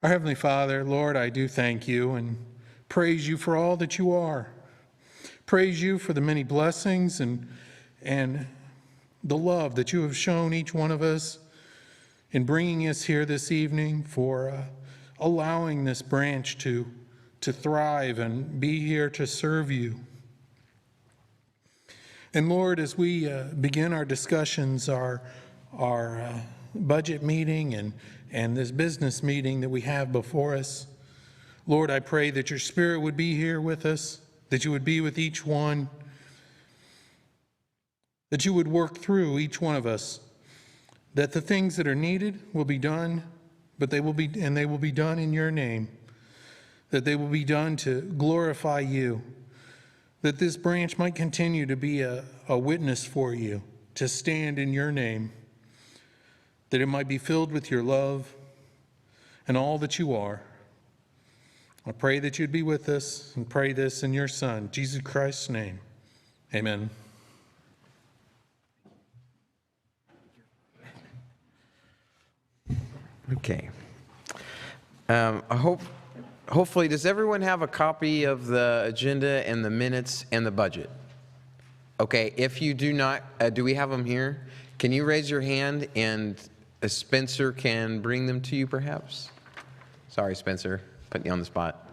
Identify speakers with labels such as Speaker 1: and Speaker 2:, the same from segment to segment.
Speaker 1: Our Heavenly Father, Lord, I do thank you and praise you for all that you are. Praise you for the many blessings and the love that you have shown each one of us in bringing us here this evening, for allowing this branch to thrive and be here to serve you. And Lord, as we begin our discussions, our budget meeting and this business meeting that we have before us, Lord, I pray that your Spirit would be here with us, that you would be with each one, that you would work through each one of us, that the things that are needed will be done, but they will be done in your name, that they will be done to glorify you, that this branch might continue to be a witness for you, to stand in your name, that it might be filled with your love and all that you are. I pray that you'd be with us, and pray this in your Son, Jesus Christ's name. Amen.
Speaker 2: Okay. Hopefully, does everyone have a copy of the agenda and the minutes and the budget? Okay, if you do not, do we have them here? Can you raise your hand and Spencer can bring them to you perhaps? Sorry, Spencer, putting you on the spot.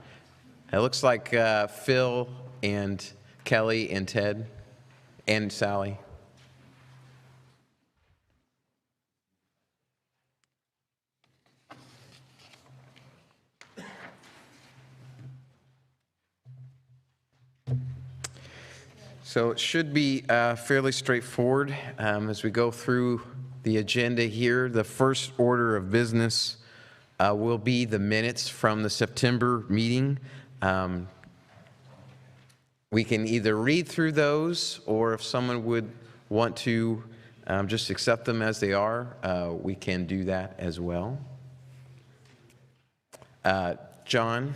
Speaker 2: It looks like Phil and Kelly and Ted and Sally. So it should be fairly straightforward as we go through the agenda here. The first order of business will be the minutes from the September meeting. We can either read through those, or if someone would want to just accept them as they are, we can do that as well. John?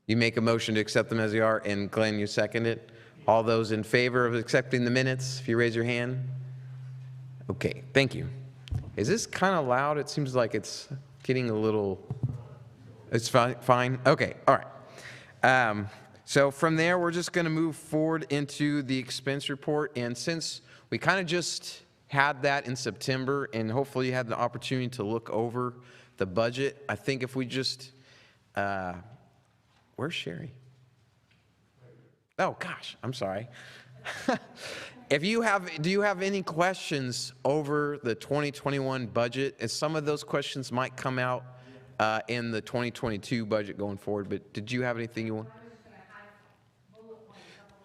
Speaker 2: You make a motion to accept them as they are, and Glenn, you second it. All those in favor of accepting the minutes, if you raise your hand. Okay, thank you. Is this kind of loud? It seems like it's getting a little, it's fine? Okay, all right. So from there, we're just going to move forward into the expense report. And since we kind of just had that in September, and hopefully you had the opportunity to look over the budget, I think if we just, where's Sherry? Oh, gosh, I'm sorry. Do you have any questions over the 2021 budget? And some of those questions might come out in the 2022 budget going forward, but did you have anything you want?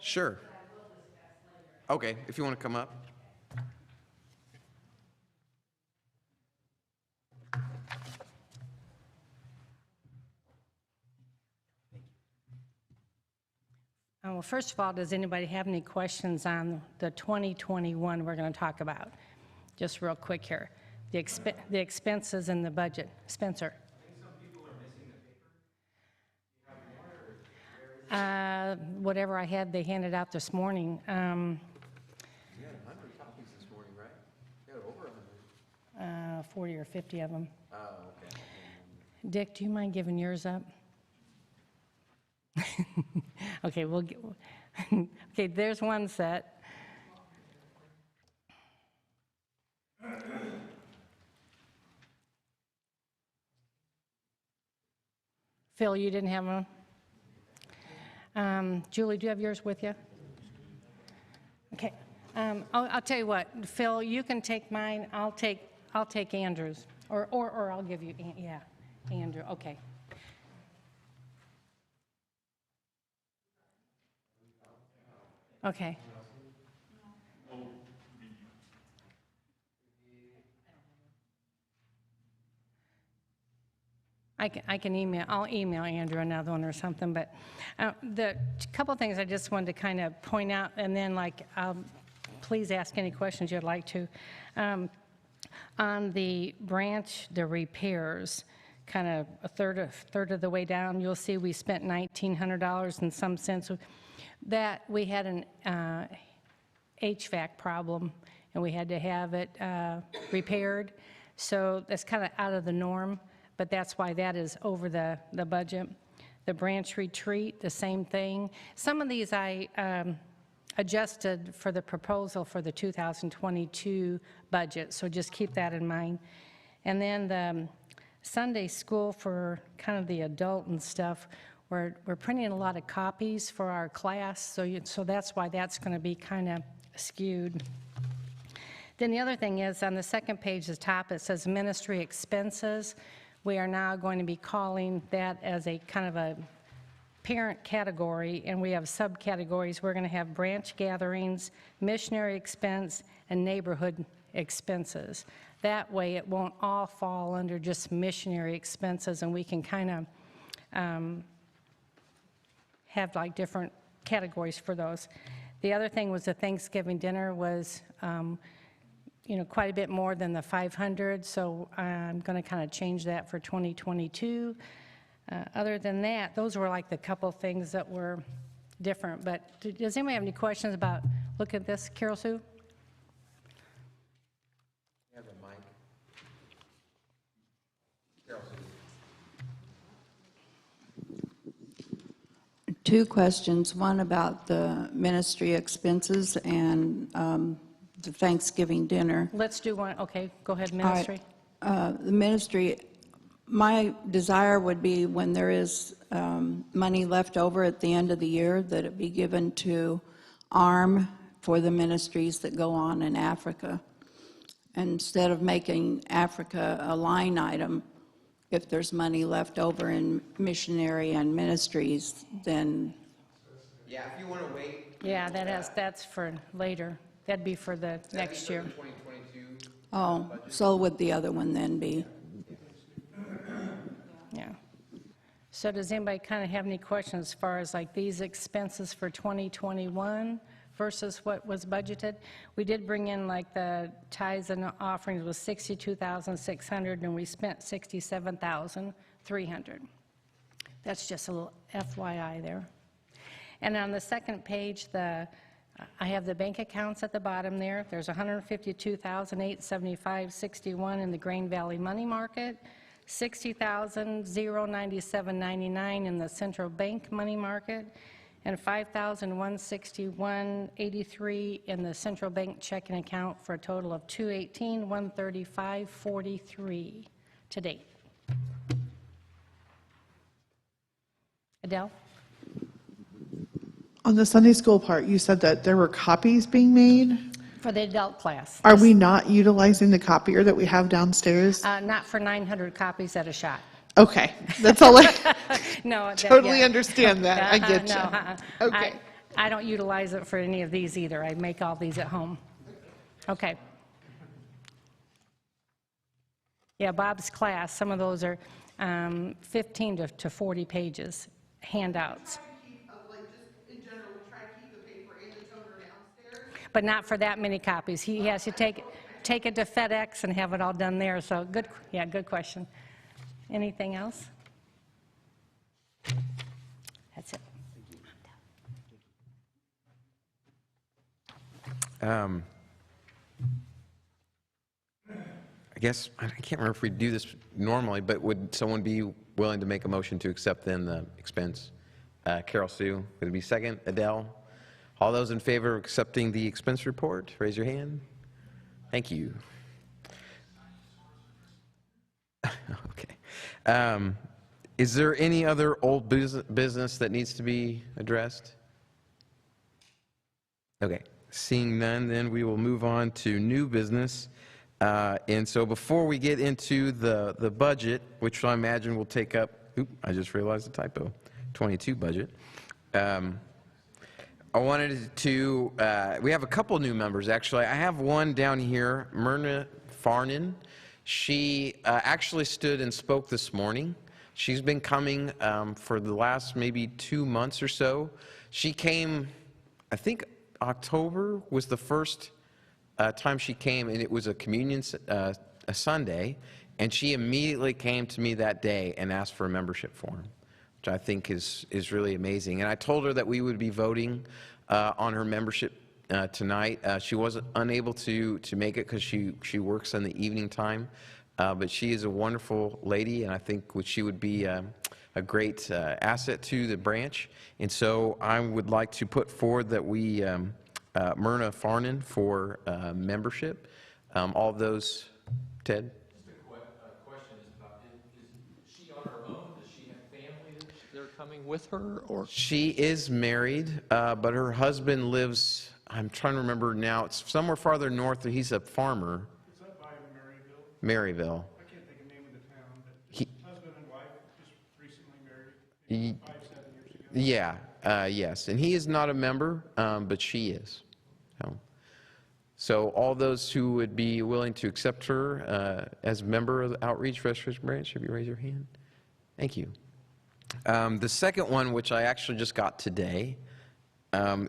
Speaker 2: Sure. Okay, if you want to come up.
Speaker 3: Well, first of all, does anybody have any questions on the 2021 we're going to talk about? Just real quick here. The expenses and the budget. Spencer?
Speaker 4: I think some people are missing the paper. You have more, or
Speaker 3: Whatever I had, they handed out this morning.
Speaker 2: You had 100 copies this morning, right? You had over 100.
Speaker 3: 40 or 50 of them.
Speaker 2: Oh, okay.
Speaker 3: Dick, do you mind giving yours up? Okay, we'll get, okay, there's one set. Phil, you didn't have one? Julie, do you have yours with you? Okay, I'll tell you what, Phil, you can take mine, I'll take Andrew's, or I'll give you, yeah, Andrew, okay. Okay. I can email, I'll email Andrew another one or something, but the couple things I just wanted to kind of point out, and then please ask any questions you'd like to. On the branch, the repairs, kind of a third of the way down, you'll see we spent $1,900 in some sense. That we had an HVAC problem, and we had to have it repaired. So that's kind of out of the norm. but that's why that is over the budget. The branch retreat, the same thing. Some of these I adjusted for the proposal for the 2022 budget, so just keep that in mind. And then the Sunday school for kind of the adult and stuff, we're printing a lot of copies for our class, so that's why that's going to be kind of skewed. Then the other thing is, on the second page, the top, it says ministry expenses. We are now going to be calling that as a kind of a parent category, and we have subcategories. We're going to have branch gatherings, missionary expense, and neighborhood expenses. That way, it won't all fall under just missionary expenses, and we can kind of have like different categories for those. The other thing was the Thanksgiving dinner was, quite a bit more than the 500, so I'm going to kind of change that for 2022. Other than that, those were like the couple things that were different. But does anybody have any questions about, look at this, Carol Sue?
Speaker 2: You have a mic. Carol Sue.
Speaker 5: Two questions, one about the ministry expenses and the Thanksgiving dinner.
Speaker 3: Let's do one. Okay, go ahead,
Speaker 5: All right,
Speaker 3: ministry.
Speaker 5: The ministry, my desire would be when there is money left over at the end of the year, that it be given to ARM for the ministries that go on in Africa. Instead of making Africa a line item, if there's money left over in missionary and ministries, then...
Speaker 2: Yeah, if you want to wait.
Speaker 3: Yeah, that's for later. That'd be for the next year.
Speaker 2: 2022.
Speaker 5: Oh, so would the other one then be?
Speaker 3: Yeah. So does anybody kind of have any questions as far as like these expenses for 2021 versus what was budgeted? We did bring in like the tithes and offerings was $62,600 and we spent $67,300. That's just a little FYI there. And on the second page, I have the bank accounts at the bottom there. There's $152,875.61 in the Grain Valley Money Market, $60,097.99 in the Central Bank Money Market, and $5,161.83 in the Central Bank checking account for a total of $218,135.43 to date. Adele?
Speaker 6: On the Sunday school part, you said that there were copies being made.
Speaker 3: For the adult class.
Speaker 6: Are we not utilizing the copier that we have downstairs?
Speaker 3: Not for 900 copies at a shot.
Speaker 6: Okay, that's all I
Speaker 3: No.
Speaker 6: totally
Speaker 3: yeah.
Speaker 6: understand that. I get you.
Speaker 3: No,
Speaker 6: Okay.
Speaker 3: I don't utilize it for any of these either. I make all these at home. Okay. Yeah, Bob's class, some of those are 15 to 40 pages, handouts. But not for that many copies. He has to take it to FedEx and have it all done there. So good, yeah, good question. Anything else? That's it.
Speaker 2: I guess, I can't remember if we do this normally, but would someone be willing to make a motion to accept then the expense? Carol Sue, would it be second? Adele? All those in favor of accepting the expense report, raise your hand. Thank you. Okay. Is there any other old business that needs to be addressed? Okay. Seeing none, then we will move on to new business. And so before we get into the budget, which I imagine will take up, I just realized a typo, 22 budget. I wanted to, we have a couple new members, actually. I have one down here, Myrna Farnan. She actually stood and spoke this morning. She's been coming for the last maybe 2 months or so. She came, I think October was the first time she came, and it was a communion a Sunday, and she immediately came to me that day and asked for a membership form, which I think is really amazing. And I told her that we would be voting on her membership tonight. She wasn't unable to make it because she works in the evening time. but she is a wonderful lady, and I think she would be a great asset to the branch. And so I would like to put forward that we Myrna Farnan for membership. All those, Ted?
Speaker 4: Question is about, is she on her own? Does she have family that they're coming with her, or?
Speaker 2: She is married, but her husband lives, I'm trying to remember now, it's somewhere farther north. He's a farmer.
Speaker 7: It's up by Maryville.
Speaker 2: Maryville.
Speaker 7: I can't think of the name of the town, but
Speaker 2: He-
Speaker 7: husband and wife just recently married,
Speaker 2: Ye-
Speaker 7: 5-7 years ago.
Speaker 2: Yeah, yes. And he is not a member, but she is. So all those who would be willing to accept her as a member of the Outreach Restoration Branch, if you raise your hand. Thank you. The second one, which I actually just got today,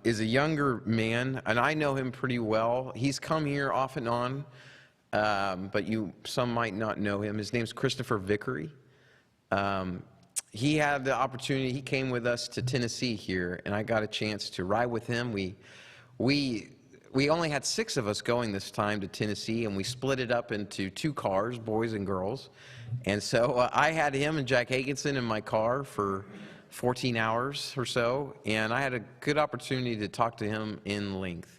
Speaker 2: is a younger man, and I know him pretty well. He's come here off and on, but some might not know him. His name's Christopher Vickery. He had the opportunity, he came with us to Tennessee here, and I got a chance to ride with him. We only had 6 of us going this time to Tennessee, and we split it up into 2 cars, boys and girls. And so I had him and Jack Hagenson in my car for 14 hours or so, and I had a good opportunity to talk to him in length.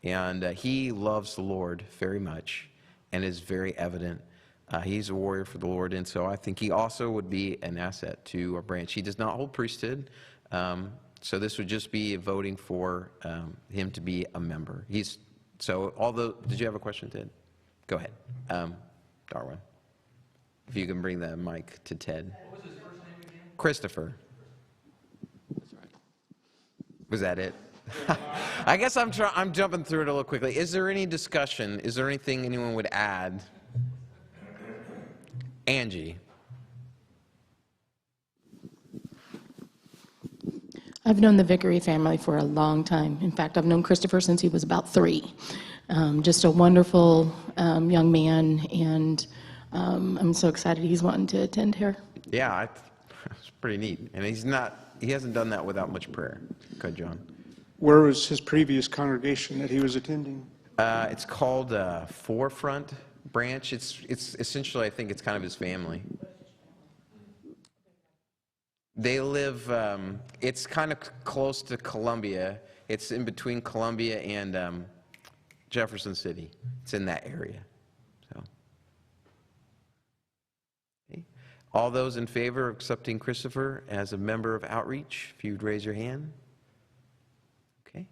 Speaker 2: And he loves the Lord very much and is very evident. He's a warrior for the Lord, and so I think he also would be an asset to our branch. He does not hold priesthood, so this would just be voting for him to be a member. Did you have a question, Ted? Go ahead. Darwin, if you can bring the mic to Ted.
Speaker 4: What was his first name again?
Speaker 2: Christopher.
Speaker 4: That's right.
Speaker 2: Was that it? I guess I'm jumping through it a little quickly. Is there any discussion? Is there anything anyone would add? Angie.
Speaker 8: I've known the Vickery family for a long time. In fact, I've known Christopher since he was about 3. Just a wonderful young man, and I'm so excited he's wanting to attend here.
Speaker 2: Yeah, it's pretty neat. And he hasn't done that without much prayer. Go ahead, John.
Speaker 7: Where was his previous congregation that he was attending?
Speaker 2: It's called Forefront Branch. It's essentially, I think it's kind of his family. They live, it's kind of close to Columbia. It's in between Columbia and Jefferson City. It's in that area. So, okay. All those in favor of accepting Christopher as a member of Outreach, if you'd raise your hand. Okay,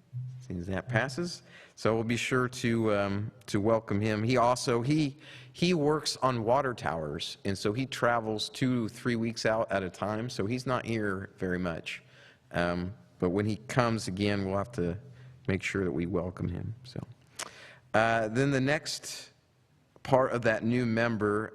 Speaker 2: seems that passes. So we'll be sure to welcome him. He also, he works on water towers, and so he travels 2 to 3 weeks out at a time, so he's not here very much. But when he comes again, we'll have to make sure that we welcome him. So then the next part of that new member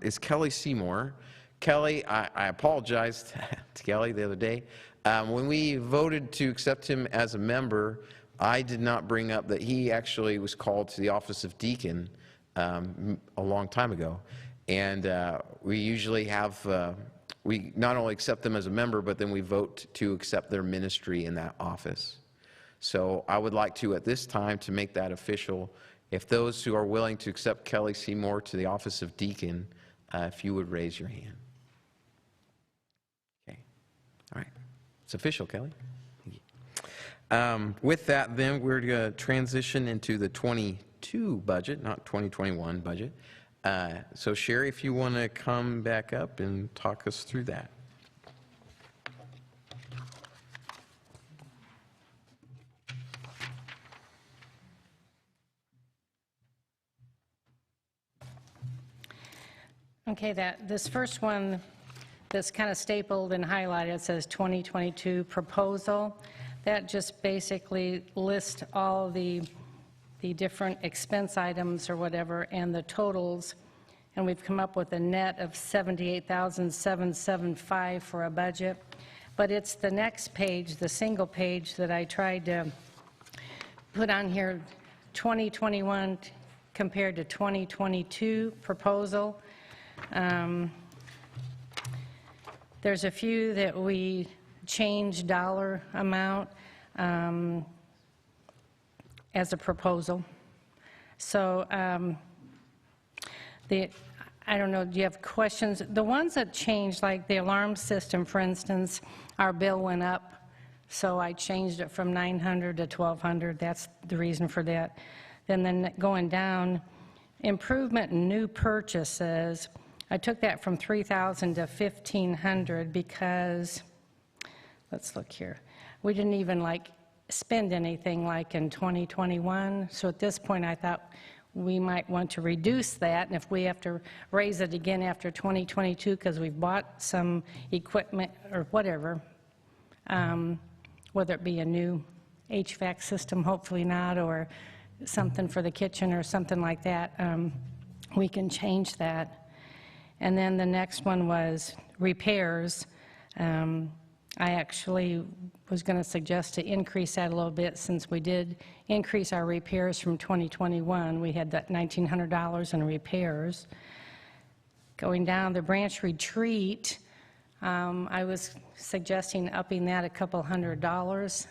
Speaker 2: is Kelly Seymour. Kelly, I apologized to Kelly the other day. When we voted to accept him as a member, I did not bring up that he actually was called to the office of deacon a long time ago. And we usually have, we not only accept them as a member, but then we vote to accept their ministry in that office. So I would like to, at this time, to make that official, if those who are willing to accept Kelly Seymour to the office of deacon, if you would raise your hand. Okay. All right. It's official, Kelly. With that, then, we're going to transition into the 22 budget, not 2021 budget. So, Sherry, if you want to come back up and talk us through that.
Speaker 3: Okay, this first one that's kind of stapled and highlighted says 2022 proposal. That just basically lists all the different expense items or whatever and the totals, and we've come up with a net of $78,775 for a budget. But it's the next page, the single page, that I tried to put on here, 2021 compared to 2022 proposal. There's a few that we changed dollar amount as a proposal. So I don't know, do you have questions? The ones that changed, like the alarm system, for instance, our bill went up, so I changed it from 900 to 1,200. That's the reason for that. Then going down, improvement in new purchases, I took that from 3,000 to 1,500 because, let's look here, we didn't even like spend anything like in 2021. So at this point, I thought we might want to reduce that, and if we have to raise it again after 2022 because we've bought some equipment or whatever, whether it be a new HVAC system, hopefully not, or something for the kitchen or something like that, we can change that. And then the next one was repairs. I actually was going to suggest to increase that a little bit since we did increase our repairs from 2021. We had that $1,900 in repairs. Going down the branch retreat, I was suggesting upping that a couple $100.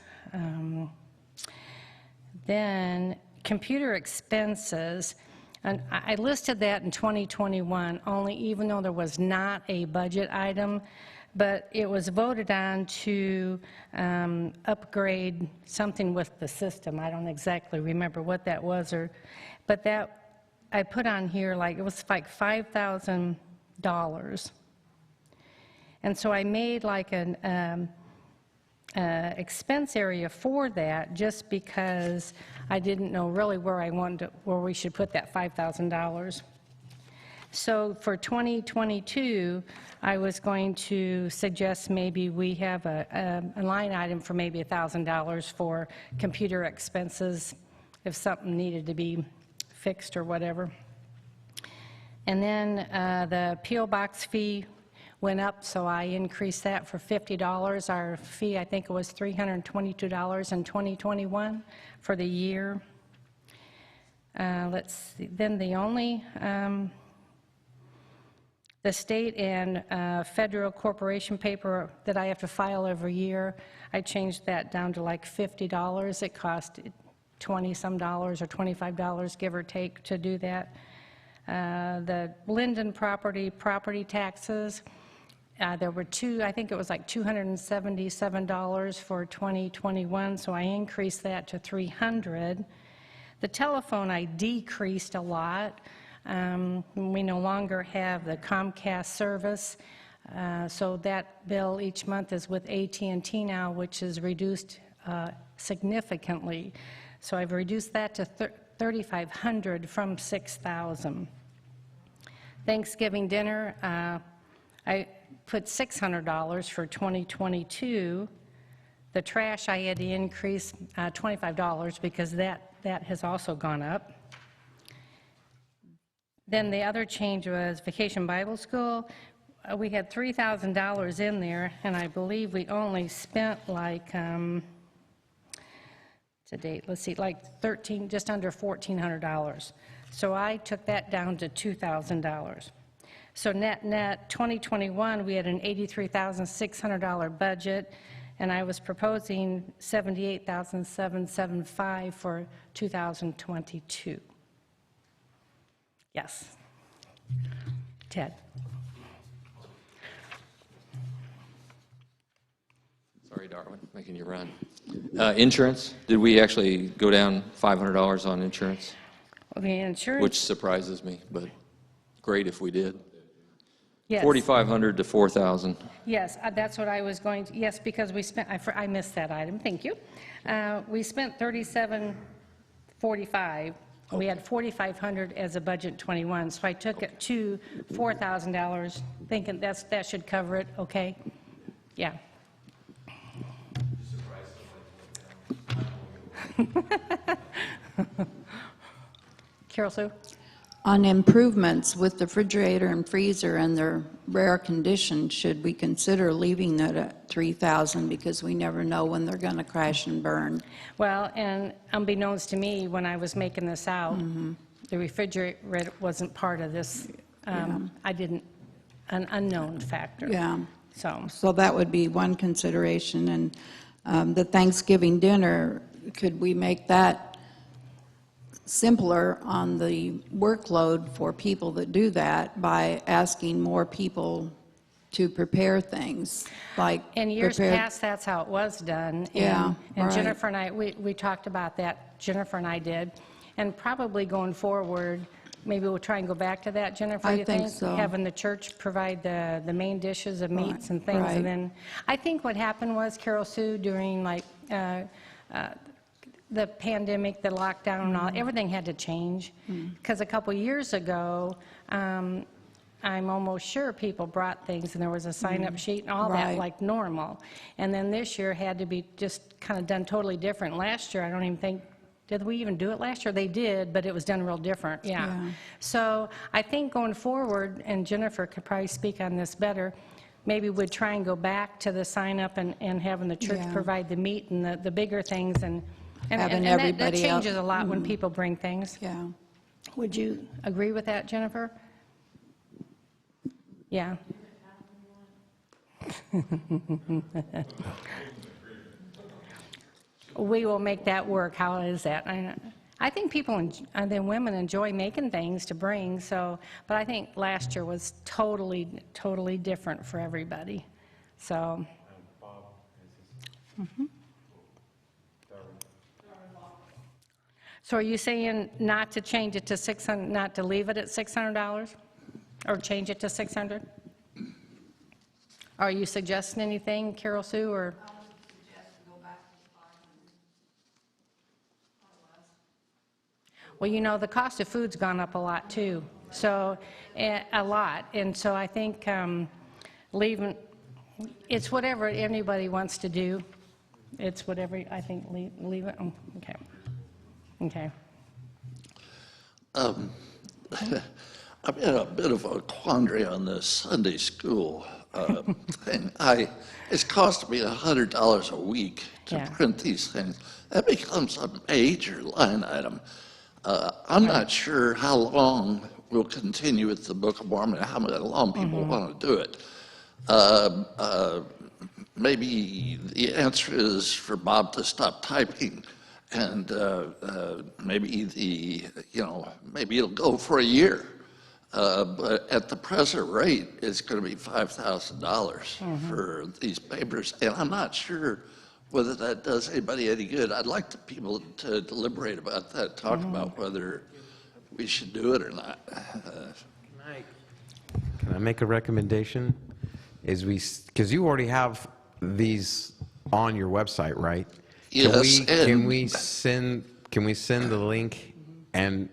Speaker 3: Then computer expenses, and I listed that in 2021 only, even though there was not a budget item, but it was voted on to upgrade something with the system. I don't exactly remember what that was, but that I put on here like it was like $5,000, and so I made like an expense area for that just because I didn't know really where we should put that $5,000. So for 2022, I was going to suggest maybe we have a line item for maybe $1,000 for computer expenses if something needed to be fixed or whatever. And then the P.O. Box fee went up, so I increased that for $50. Our fee, I think it was $322 in 2021 for the year. Let's see, then the only... the state and federal corporation paper that I have to file every year, I changed that down to like $50. It cost $20-some or $25, give or take, to do that. The Linden property taxes, there were I think it was like $277 for 2021, so I increased that to $300. The telephone I decreased a lot. We no longer have the Comcast service, so that bill each month is with AT&T now, which is reduced significantly. So I've reduced that to $3,500 from $6,000. Thanksgiving dinner, I put $600 for 2022. The trash I had to increase $25 because that has also gone up. Then the other change was Vacation Bible School. We had $3,000 in there, and I believe we only spent like, to date, let's see, like just under $1,400. So I took that down to $2,000. So net 2021, we had an $83,600 budget, and I was proposing $78,775 for 2022. Yes. Ted.
Speaker 9: Sorry, Darwin, making you run. Insurance, did we actually go down $500 on insurance?
Speaker 3: Well, the insurance.
Speaker 9: Which surprises me, but great if we did.
Speaker 3: Yes.
Speaker 9: 4,500 to 4,000.
Speaker 3: Yes, that's what I was going to, yes, because we spent, I missed that item, thank you. We spent $37.45. We had $4,500 as a budget 21, so I took it to $4,000, thinking that should cover it, okay? Yeah. Carol Sue?
Speaker 5: On improvements with the refrigerator and freezer and their rare condition, should we consider leaving that at 3,000 because we never know when they're going to crash and burn?
Speaker 3: Well, and unbeknownst to me, when I was making this out, the refrigerator wasn't part of this. I didn't, an unknown factor.
Speaker 5: Yeah.
Speaker 3: So
Speaker 5: that would be one consideration. And the Thanksgiving dinner, could we make that simpler on the workload for people that do that by asking more people to prepare things, like
Speaker 3: In years
Speaker 5: prepare-
Speaker 3: past, that's how it was done.
Speaker 5: Yeah,
Speaker 3: And
Speaker 5: right.
Speaker 3: Jennifer and I, we talked about that, Jennifer and I did. And probably going forward, maybe we'll try and go back to that, Jennifer,
Speaker 5: I
Speaker 3: you
Speaker 5: think so.
Speaker 3: Having the church provide the main dishes of meats and things.
Speaker 5: right.
Speaker 3: And then, I think what happened was, Carol Sue, during like the pandemic, the lockdown and
Speaker 5: Mm-hmm.
Speaker 3: all, everything had to change. Because a couple years ago, I'm almost sure people brought things, and there was a sign-up sheet and all that,
Speaker 5: Mm-hmm. Right.
Speaker 3: like normal. And then this year had to be just kind of done totally different. Last year, I don't even think, did we even do it last year? They did, but it was done real different, yeah.
Speaker 5: Yeah.
Speaker 3: So I think going forward, and Jennifer could probably speak on this better, maybe we'd try and go back to the sign-up and having the church
Speaker 5: Yeah.
Speaker 3: provide the meat and the bigger things, and
Speaker 5: Having
Speaker 3: that
Speaker 5: everybody else-
Speaker 3: changes a lot when people bring things.
Speaker 5: Yeah.
Speaker 3: Would you agree with that, Jennifer? Yeah. We will make that work. How is that? I think women enjoy making things to bring, so, but I think last year was totally, totally different for everybody. So. Mhm. So are you saying not to change it to 600, not to leave it at $600? Or change it to 600? Are you suggesting anything, Carol Sue, or? Well, you know, the cost of food's gone up a lot, too, so, a lot. And so I think leaving, it's whatever anybody wants to do. It's whatever, I think, leave it, okay. Okay.
Speaker 10: I'm in a bit of a quandary on this Sunday school thing. It's costing me $100 a week to
Speaker 3: Yeah.
Speaker 10: print these things. That becomes a major line item. I'm not sure how long we'll continue with the Book of Mormon, how long people want to do it. Maybe the answer is for Bob to stop typing, and maybe maybe it'll go for a year. But at the present rate, it's going to be $5,000 for these papers, and I'm not sure whether that does anybody any good. I'd like the people to deliberate about that, talk about whether we should do it or not.
Speaker 2: Can I make a recommendation? Because you already have these on your website, right?
Speaker 10: Yes,
Speaker 2: Can we send the link and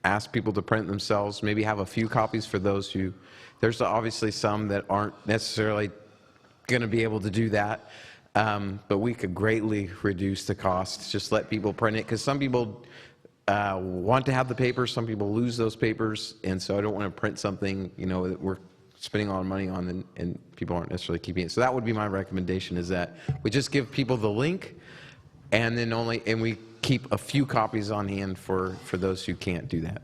Speaker 2: ask people to print themselves? Maybe have a few copies for those who. There's obviously some that aren't necessarily going to be able to do that, but we could greatly reduce the cost. Just let people print it, because some people want to have the papers, some people lose those papers, and so I don't want to print something that we're spending a lot of money on and people aren't necessarily keeping it. So that would be my recommendation, is that we just give people the link, and then we keep a few copies on hand for those who can't do that.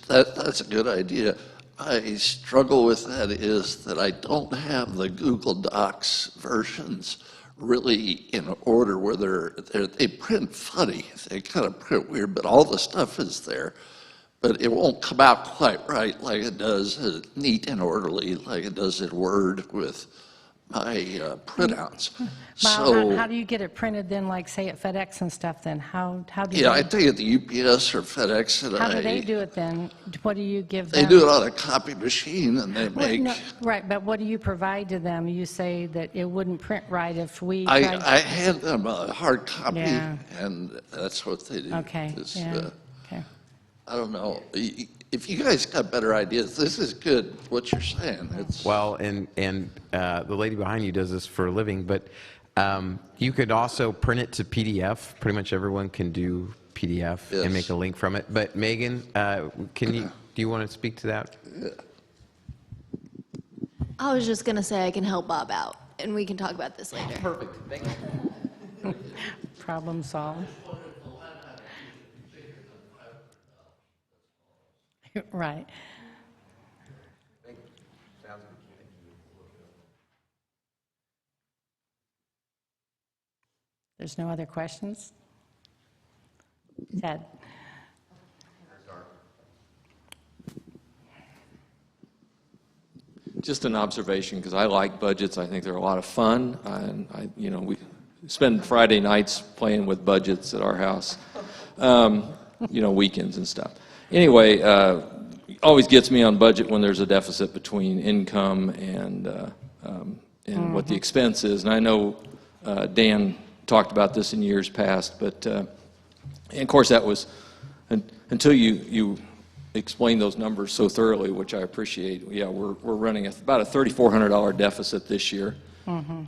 Speaker 10: That's a good idea. I struggle with that is that I don't have the Google Docs versions really in order, where they print funny. They kind of print weird, but all the stuff is there. But it won't come out quite right like it does, neat and orderly, like it does in Word with my printouts.
Speaker 3: Well, how do you get it printed then, like, say, at FedEx and stuff then? How do
Speaker 10: Yeah,
Speaker 3: they?
Speaker 10: I take it to UPS or FedEx, and
Speaker 3: How do they do it then? What do you give them?
Speaker 10: They do it on a copy machine, and they
Speaker 3: Well,
Speaker 10: make.
Speaker 3: no, right, but what do you provide to them? You say that it wouldn't print right if we
Speaker 10: I
Speaker 3: tried.
Speaker 10: hand them a hard copy,
Speaker 3: Yeah.
Speaker 10: and that's what they do.
Speaker 3: Okay,
Speaker 10: It's,
Speaker 3: yeah, okay.
Speaker 10: I don't know. If you guys got better ideas, this is good, what you're saying. It's,
Speaker 2: Well, and the lady behind you does this for a living, but you could also print it to PDF. Pretty much everyone can do PDF
Speaker 10: Yes.
Speaker 2: and make a link from it. But Megan, do you want to speak to that?
Speaker 11: I was just going to say I can help Bob out, and we can talk about this later.
Speaker 2: Perfect. Thank you.
Speaker 3: Problem solved. Right. There's no other questions? Ted?
Speaker 9: Just an observation, because I like budgets. I think they're a lot of fun. And we spend Friday nights playing with budgets at our house, weekends and stuff. Anyway, always gets me on budget when there's a deficit between income and what the expense is. And I know Dan talked about this in years past, but and of course that was until you explain those numbers so thoroughly, which I appreciate. Yeah, we're running about a $3,400 deficit this year.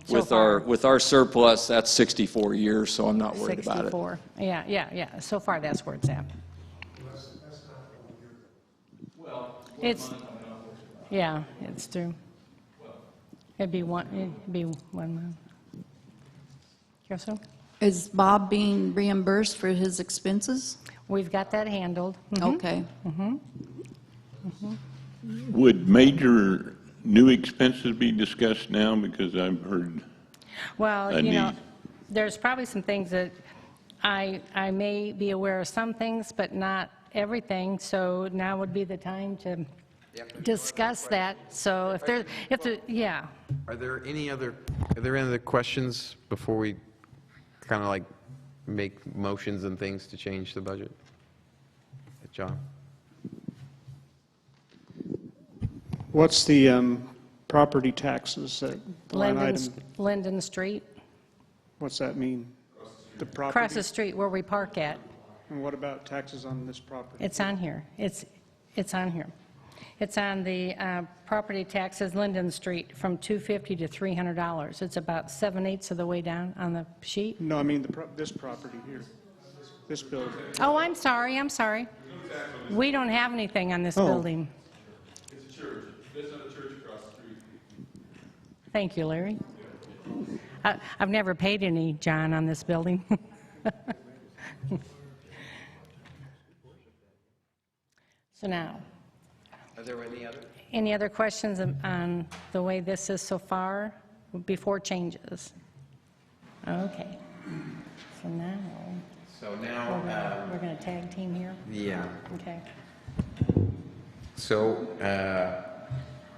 Speaker 9: With our surplus, that's 64 years, so I'm not worried about it.
Speaker 3: 64. Yeah. So far, that's where it's at. It's, yeah, it's true. It'd be one month. Kirsten?
Speaker 5: Is Bob being reimbursed for his expenses?
Speaker 3: We've got that handled.
Speaker 5: Okay.
Speaker 12: Would major new expenses be discussed now? Because I've heard
Speaker 3: Well,
Speaker 12: a need.
Speaker 3: there's probably some things that I may be aware of some things, but not everything, so now would be the time to discuss that. So if there, yeah.
Speaker 2: Are there any other questions before we kind of like make motions and things to change the budget? John?
Speaker 7: What's the property taxes, that line item?
Speaker 3: Linden Street,
Speaker 7: What's that mean? The
Speaker 3: across
Speaker 7: property?
Speaker 3: the street where we park at.
Speaker 7: And what about taxes on this property?
Speaker 3: It's on here. It's on here. It's on the property taxes, Linden Street, from $250 to $300. It's about 7/8 of the way down on the sheet.
Speaker 7: No, I mean this property here, this building.
Speaker 3: Oh, I'm sorry. We don't have anything on this building.
Speaker 12: It's a church. There's not a church across the street.
Speaker 3: Thank you, Larry. I've never paid any, John, on this building. So now,
Speaker 2: Are there
Speaker 3: any other questions on the way this is so far before changes? Okay. So now we're going to tag team here?
Speaker 2: Yeah.
Speaker 3: Okay.
Speaker 2: So,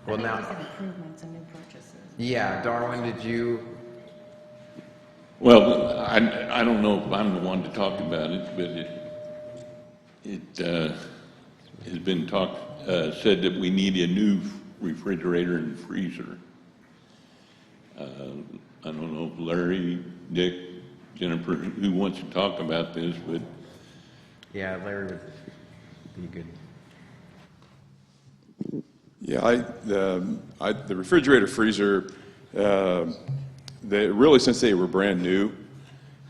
Speaker 2: well
Speaker 3: I
Speaker 2: now,
Speaker 3: think these are improvements and new purchases.
Speaker 2: yeah, Darwin, did you?
Speaker 12: Well, I don't know if I'm the one to talk about it, but it has been said that we need a new refrigerator and freezer. I don't know if Larry, Dick, Jennifer, who wants to talk about this, but
Speaker 2: Yeah, Larry would be good.
Speaker 13: Yeah, the refrigerator freezer, really since they were brand new,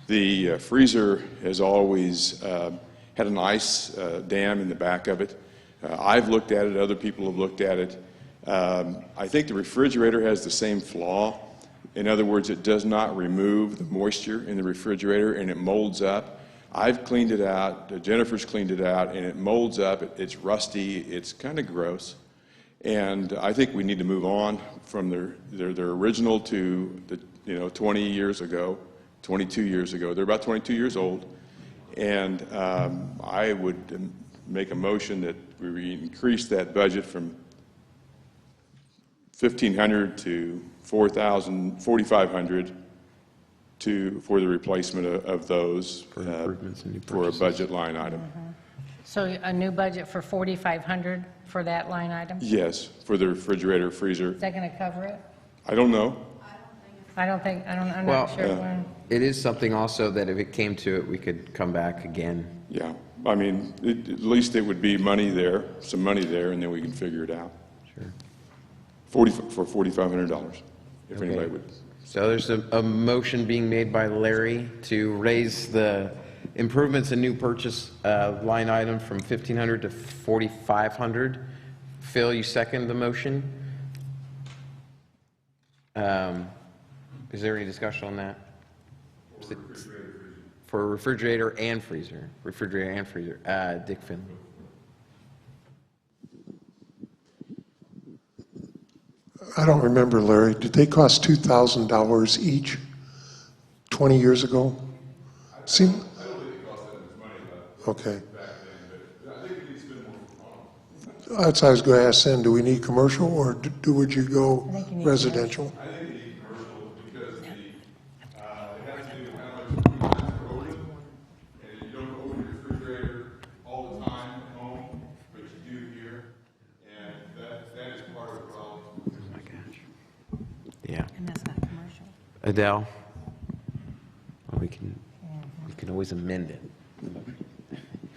Speaker 13: the freezer has always had an ice dam in the back of it. I've looked at it, other people have looked at it. I think the refrigerator has the same flaw. In other words, it does not remove the moisture in the refrigerator and it molds up. I've cleaned it out, Jennifer's cleaned it out, and it molds up. It's rusty, it's kind of gross. And I think we need to move on from their original to the 20 years ago, 22 years ago. They're about 22 years old. And I would make a motion that we increase that budget from $1,500 to $4,500 for the replacement of those
Speaker 2: For improvements and new
Speaker 13: for a
Speaker 2: purchases.
Speaker 13: budget line item.
Speaker 3: So a new budget for $4,500 for that line item?
Speaker 13: Yes, for the refrigerator, freezer.
Speaker 3: Is that going to cover it?
Speaker 13: I don't know.
Speaker 3: I'm
Speaker 2: Well,
Speaker 3: not sure when.
Speaker 2: It is something also that if it came to it, we could come back again.
Speaker 13: Yeah, I mean, at least it would be money there, some money there, and then we can figure it out.
Speaker 2: Sure.
Speaker 13: For $4,500, if
Speaker 2: Okay.
Speaker 13: anybody would.
Speaker 2: So there's a motion being made by Larry to raise the improvements and new purchase line item from $1,500 to $4,500. Phil, you second the motion? Is there any discussion on that? For refrigerator and freezer. Refrigerator and freezer. Dick Finley.
Speaker 14: I don't remember, Larry. Did they cost $2,000 each 20 years ago?
Speaker 13: I don't think it cost that much money,
Speaker 14: Okay. That's what I was going to ask then, do we need commercial or would you go residential?
Speaker 13: I think you need commercial because it has to do kind of like oven, and you don't open your refrigerator all the time at home, but you do here, and that is part of the problem.
Speaker 2: Oh my gosh. Yeah.
Speaker 3: And that's not commercial.
Speaker 2: Adele? Well, we can always amend it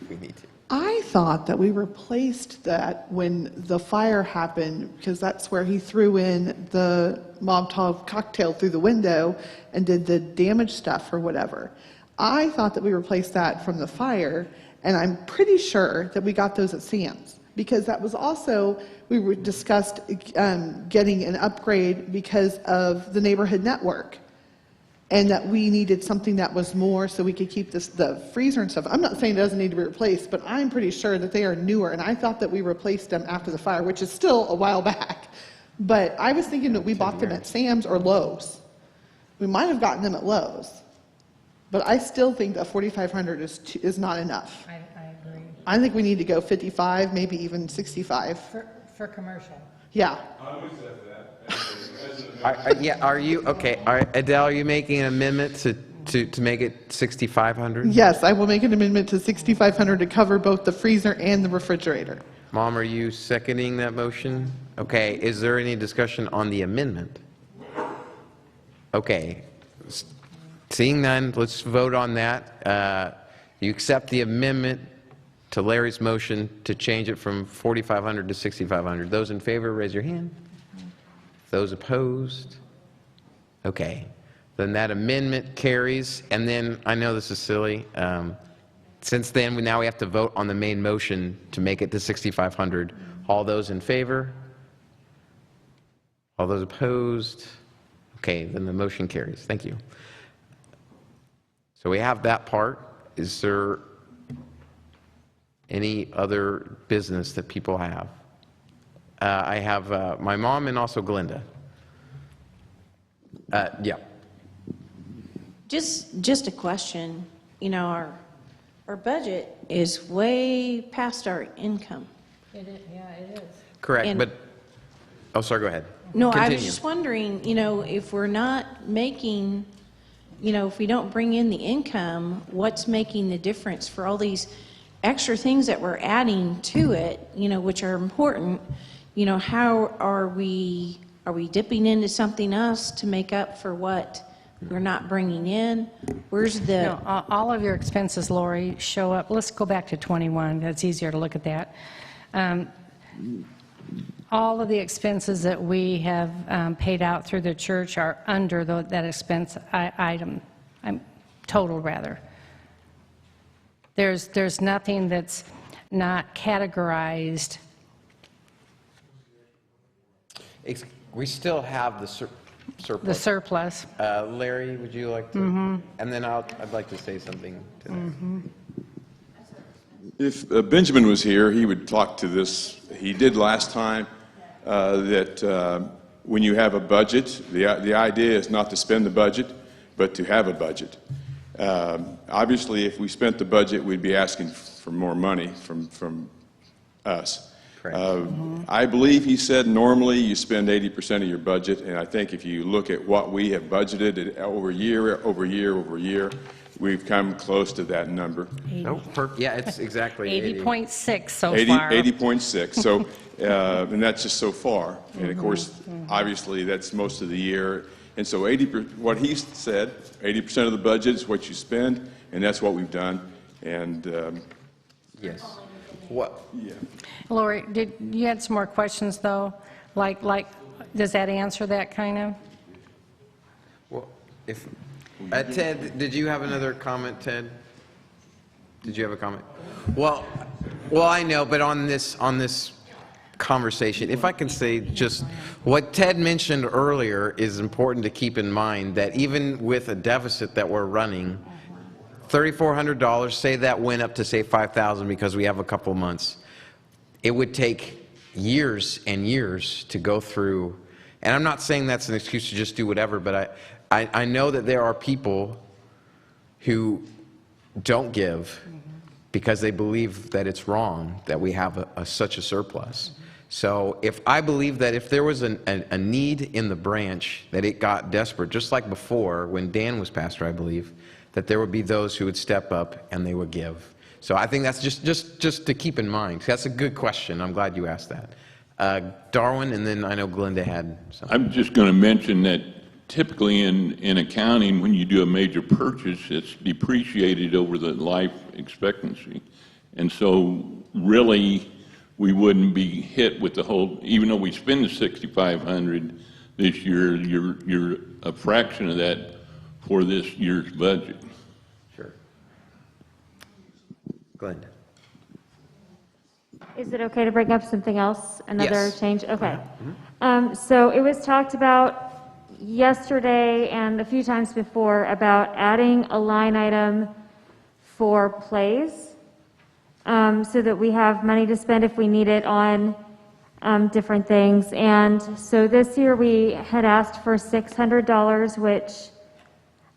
Speaker 2: if we need to.
Speaker 6: I thought that we replaced that when the fire happened, because that's where he threw in the Molotov cocktail through the window and did the damage stuff or whatever. I thought that we replaced that from the fire, and I'm pretty sure that we got those at Sam's, because that was also, we discussed getting an upgrade because of the neighborhood network, and that we needed something that was more so we could keep the freezer and stuff. I'm not saying it doesn't need to be replaced, but I'm pretty sure that they are newer, and I thought that we replaced them after the fire, which is still a while back. But I was thinking that we bought them at Sam's or Lowe's. We might have gotten them at Lowe's, but I still think that $4,500 is not enough.
Speaker 3: I agree.
Speaker 6: I think we need to go 55, maybe even 65.
Speaker 3: For commercial.
Speaker 6: Yeah.
Speaker 2: Yeah, are you, okay, Adele, are you making an amendment to make it 6,500?
Speaker 6: Yes, I will make an amendment to 6,500 to cover both the freezer and the refrigerator.
Speaker 2: Mom, are you seconding that motion? Okay, is there any discussion on the amendment? Okay, seeing none, let's vote on that. You accept the amendment to Larry's motion to change it from 4,500 to 6,500. Those in favor, raise your hand. Those opposed? Okay, then that amendment carries, and then, I know this is silly, since then, now we have to vote on the main motion to make it to 6,500. All those in favor? All those opposed? Okay, then the motion carries. Thank you. So we have that part. Is there any other business that people have? I have my mom and also Glenda. Yeah.
Speaker 5: Just a question. You know, our budget is way past our income.
Speaker 3: It is, yeah, it is.
Speaker 2: Correct,
Speaker 5: And-
Speaker 2: but, oh, sorry, go ahead.
Speaker 5: No, I was
Speaker 2: Continue.
Speaker 5: just wondering, you know, if we're not making, you know, if we don't bring in the income, what's making the difference for all these extra things that we're adding to it, you know, which are important? You know, how are we dipping into something else to make up for what we're not bringing in? Where's the...
Speaker 3: No, all of your expenses, Lori, show up. Let's go back to 21. That's easier to look at that. All of the expenses that we have paid out through the church are under that expense item, total rather. There's nothing that's not categorized.
Speaker 2: We still have the surplus.
Speaker 3: The surplus.
Speaker 2: Larry, would you like to? And then I'd like to say something to that.
Speaker 13: If Benjamin was here, he would talk to this. He did last time, that when you have a budget, the idea is not to spend the budget, but to have a budget. Obviously, if we spent the budget, we'd be asking for more money from us. I believe he said normally you spend 80% of your budget, and I think if you look at what we have budgeted over year, we've come close to that number.
Speaker 2: Yeah, it's exactly
Speaker 3: 80.6 so
Speaker 13: 80,
Speaker 3: far.
Speaker 13: 80.6. So, and that's just so far. And of course, obviously, that's most of the year. And so, what he said, 80% of the budget is what you spend, and that's what we've done. And
Speaker 2: yes. What?
Speaker 13: Yeah.
Speaker 3: Lori, you had some more questions though? Like, does that answer that kind of?
Speaker 2: Well, if Ted, did you have another comment, Ted? Did you have a comment? Well, I know, but on this conversation, if I can say just what Ted mentioned earlier is important to keep in mind, that even with a deficit that we're running, $3,400, say that went up to say $5,000 because we have a couple months, it would take years and years to go through. And I'm not saying that's an excuse to just do whatever, but I know that there are people who don't give because they believe that it's wrong that we have such a surplus. So if I believe that if there was a need in the branch, that it got desperate, just like before when Dan was pastor, I believe, that there would be those who would step up and they would give. So I think that's just to keep in mind. That's a good question. I'm glad you asked that. Darwin, and then I know Glenda had something.
Speaker 12: I'm just going to mention that typically in accounting, when you do a major purchase, it's depreciated over the life expectancy. And so really, we wouldn't be hit with the whole, even though we spend the $6,500 this year, you're a fraction of that for this year's budget.
Speaker 2: Sure. Glenda.
Speaker 15: Is it okay to bring up something else? Another
Speaker 2: Yes.
Speaker 15: change? Okay. So it was talked about yesterday and a few times before about adding a line item for plays, so that we have money to spend if we need it on different things. And so this year we had asked for $600, which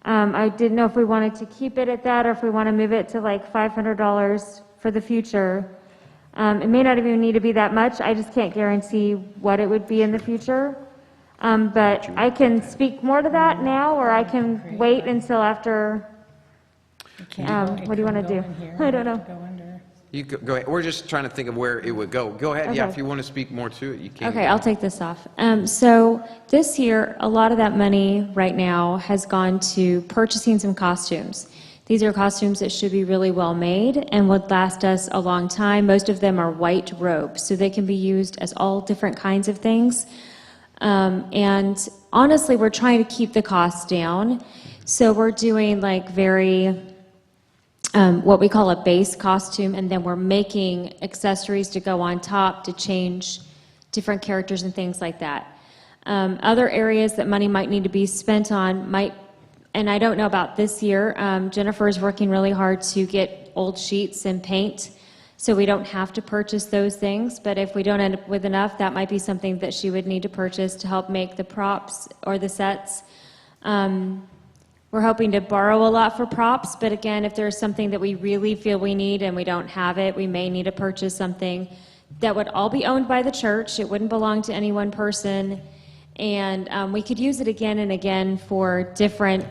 Speaker 15: I didn't know if we wanted to keep it at that or if we want to move it to like $500 for the future. It may not even need to be that much. I just can't guarantee what it would be in the future. But I can speak more to that now, or I can wait until after. What do you want to do? I don't know.
Speaker 2: You go ahead. We're just trying to think of where it would go. Go ahead. Yeah,
Speaker 15: Okay.
Speaker 2: if you want to speak more to it, you can.
Speaker 15: Okay, I'll take this off. So this year, a lot of that money right now has gone to purchasing some costumes. These are costumes that should be really well made and would last us a long time. Most of them are white robes, so they can be used as all different kinds of things. And honestly, we're trying to keep the costs down. So we're doing like very, what we call a base costume, and then we're making accessories to go on top to change different characters and things like that. Other areas that money might need to be spent on might, and I don't know about this year, Jennifer is working really hard to get old sheets and paint, so we don't have to purchase those things. But if we don't end up with enough, that might be something that she would need to purchase to help make the props or the sets. We're hoping to borrow a lot for props, but again, if there's something that we really feel we need and we don't have it, we may need to purchase something that would all be owned by the church. It wouldn't belong to any one person, and we could use it again and again for different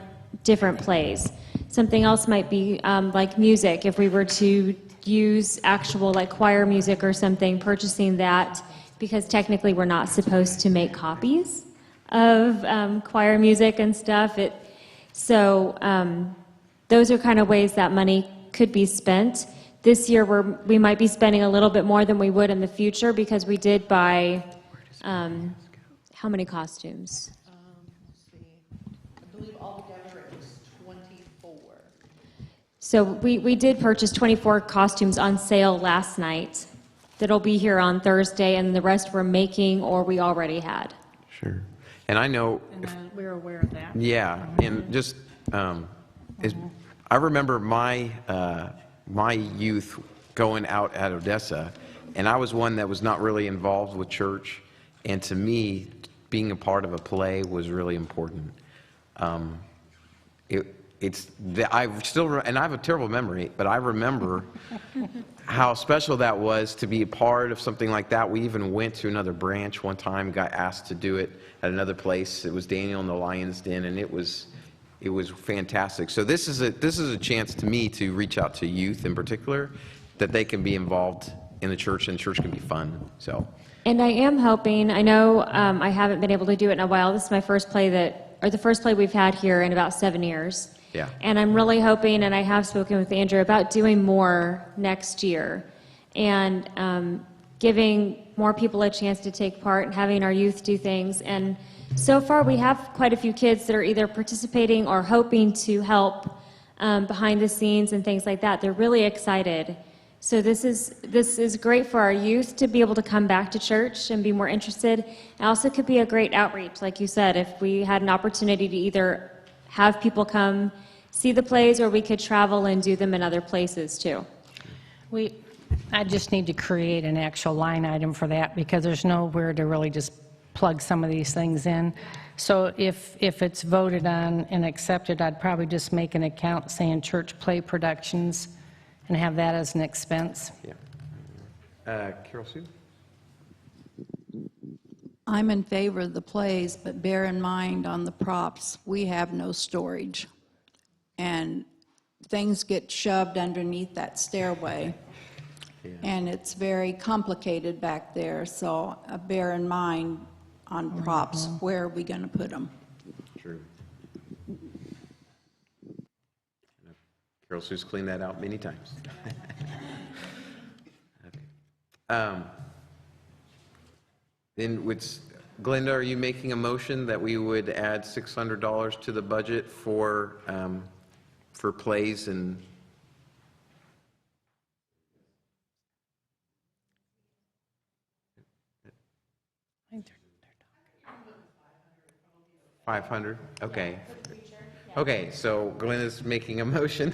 Speaker 15: plays. Something else might be like music. If we were to use actual like choir music or something, purchasing that, because technically we're not supposed to make copies of choir music and stuff. So those are kind of ways that money could be spent. This year we might be spending a little bit more than we would in the future because we did buy, how many costumes?
Speaker 6: I believe altogether it was 24.
Speaker 15: So we did purchase 24 costumes on sale last night that'll be here on Thursday, and the rest we're making or we already had.
Speaker 2: Sure. And I know.
Speaker 3: And we're aware of that.
Speaker 2: Yeah, and just, I remember my youth going out at Odessa, and I was one that was not really involved with church, and to me, being a part of a play was really important. And I have a terrible memory, but I remember how special that was to be a part of something like that. We even went to another branch one time, got asked to do it at another place. It was Daniel and the Lion's Den, and it was fantastic. So this is a chance to me to reach out to youth in particular, that they can be involved in the church, and church can be fun. So.
Speaker 15: And I am hoping, I know I haven't been able to do it in a while. This is my first play the first play we've had here in about 7 years.
Speaker 2: Yeah.
Speaker 15: And I'm really hoping, and I have spoken with Andrew about doing more next year and giving more people a chance to take part and having our youth do things. And so far we have quite a few kids that are either participating or hoping to help behind the scenes and things like that. They're really excited. So this is great for our youth to be able to come back to church and be more interested. It also could be a great outreach, like you said, if we had an opportunity to either have people come see the plays, or we could travel and do them in other places too.
Speaker 3: I just need to create an actual line item for that, because there's nowhere to really just plug some of these things in. So if it's voted on and accepted, I'd probably just make an account saying church play productions, and have that as an expense.
Speaker 2: Yeah. Carol Sue?
Speaker 5: I'm in favor of the plays, but bear in mind on the props, we have no storage. And things get shoved underneath that stairway. And it's very complicated back there, so bear in mind on props, where are we going to put them?
Speaker 2: True. Carol Sue's cleaned that out many times. Okay. Then Glenda, are you making a motion that we would add $600 to the budget for plays and? $500, okay. Okay, so Glenda's making a motion.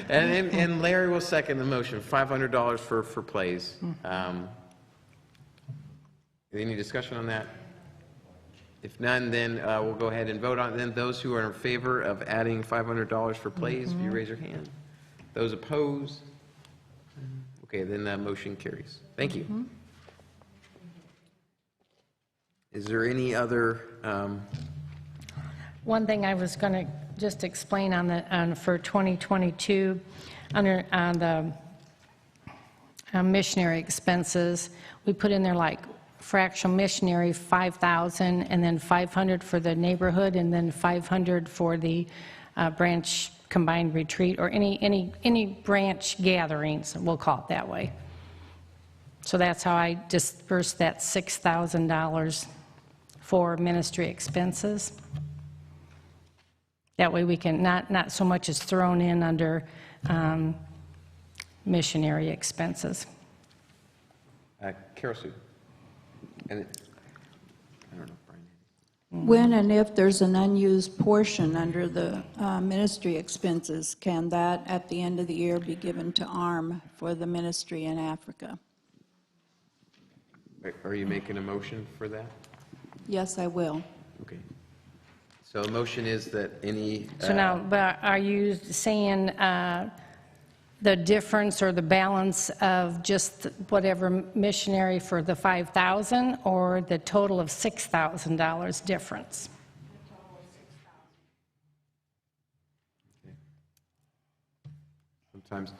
Speaker 2: And Larry will second the motion, $500 for plays. Any discussion on that? If none, then we'll go ahead and vote on it. Then those who are in favor of adding $500 for plays, if you raise your hand. Those opposed? Okay, then that motion carries. Thank you. Is there any other?
Speaker 3: One thing I was going to just explain for 2022, under the missionary expenses, we put in there like fractional missionary 5,000, and then 500 for the neighborhood, and then 500 for the branch combined retreat, or any branch gatherings, we'll call it that way. So that's how I dispersed that $6,000 for ministry expenses. That way we can, not so much is thrown in under missionary expenses.
Speaker 2: Carol Sue. And I don't know, Brian.
Speaker 5: When and if there's an unused portion under the ministry expenses, can that at the end of the year be given to ARM for the ministry in Africa?
Speaker 2: Are you making a motion for that?
Speaker 5: Yes, I will.
Speaker 2: Okay. So the motion is that any.
Speaker 3: So now, but are you saying the difference or the balance of just whatever missionary for the 5,000, or the total of $6,000 difference?
Speaker 2: Sometimes,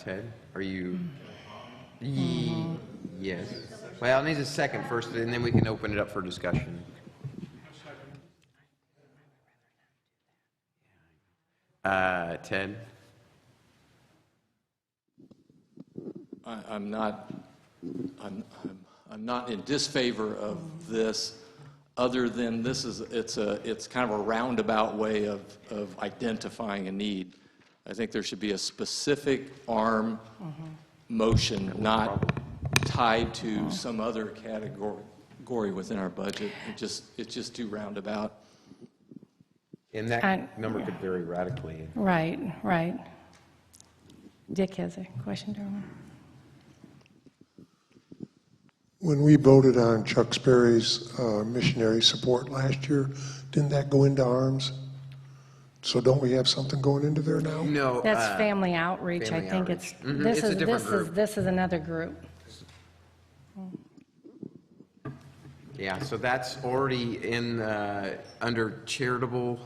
Speaker 2: Ted, are you? Yes. Well, I need a second first, and then we can open it up for discussion. Ted?
Speaker 9: I'm not in disfavor of this, other than it's kind of a roundabout way of identifying a need. I think there should be a specific ARM motion, not tied to some other category within our budget. It's just too roundabout.
Speaker 2: And that number could vary radically.
Speaker 3: Right, right. Dick has a question, Darwin.
Speaker 14: When we voted on Chuck Sperry's missionary support last year, didn't that go into ARMS? So don't we have something going into there now?
Speaker 2: No.
Speaker 3: That's family outreach.
Speaker 2: Family
Speaker 3: I think
Speaker 2: outreach.
Speaker 3: it's
Speaker 2: It's a different group.
Speaker 3: this is another group.
Speaker 2: Yeah, so that's already in under charitable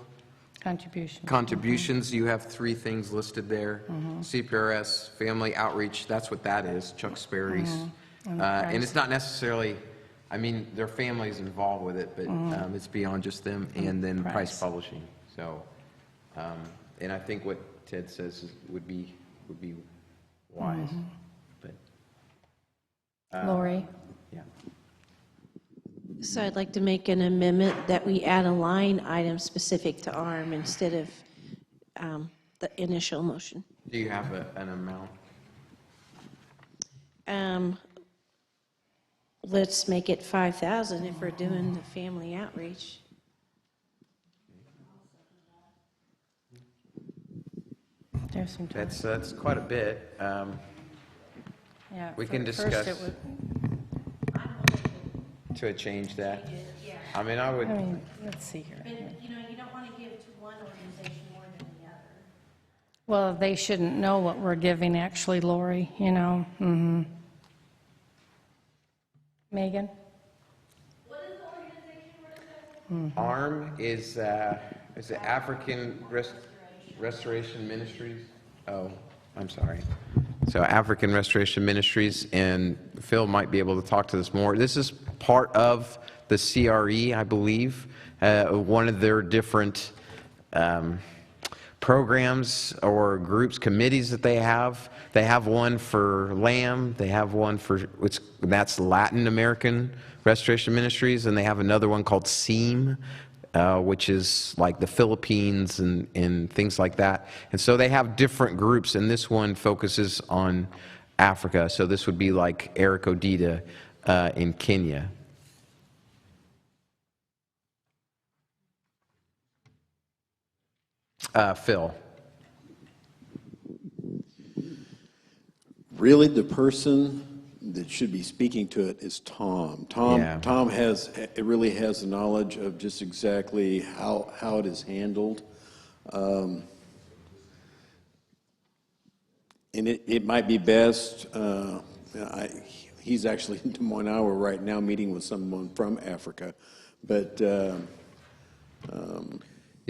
Speaker 2: contributions. You have 3 things listed there. CPRS, family outreach, that's what that is, Chuck Sperry's. And it's not necessarily, I mean, their family's involved with it, but it's beyond just them, and then Price Publishing. So, and I think what Ted says would be wise. But
Speaker 3: Lori?
Speaker 2: Yeah.
Speaker 16: So I'd like to make an amendment that we add a line item specific to ARM instead of the initial motion.
Speaker 2: Do you have an amount?
Speaker 16: Let's make it 5,000 if we're doing the family outreach.
Speaker 3: There's some time.
Speaker 2: That's quite a bit.
Speaker 3: Yeah,
Speaker 2: We can
Speaker 3: first
Speaker 2: discuss
Speaker 3: it would-
Speaker 2: to change that. I mean,
Speaker 3: let's see here.
Speaker 16: You don't want to give to one organization more than the other.
Speaker 3: Well, they shouldn't know what we're giving, actually, Lori, you know? Megan?
Speaker 2: ARM is it African Restoration Ministries? Oh, I'm sorry. So African Restoration Ministries, and Phil might be able to talk to this more. This is part of the CRE, I believe, one of their different programs or groups, committees that they have. They have one for LAM, they have one for, that's Latin American Restoration Ministries, and they have another one called SEAM, which is like the Philippines and things like that. And so they have different groups, and this one focuses on Africa. So this would be like Eric Odita in Kenya. Phil.
Speaker 17: Really, the person that should be speaking to it is Tom. Tom really has the knowledge of just exactly how it is handled. And it might be best, he's actually in Des Moines, Iowa right now meeting with someone from Africa. But
Speaker 2: you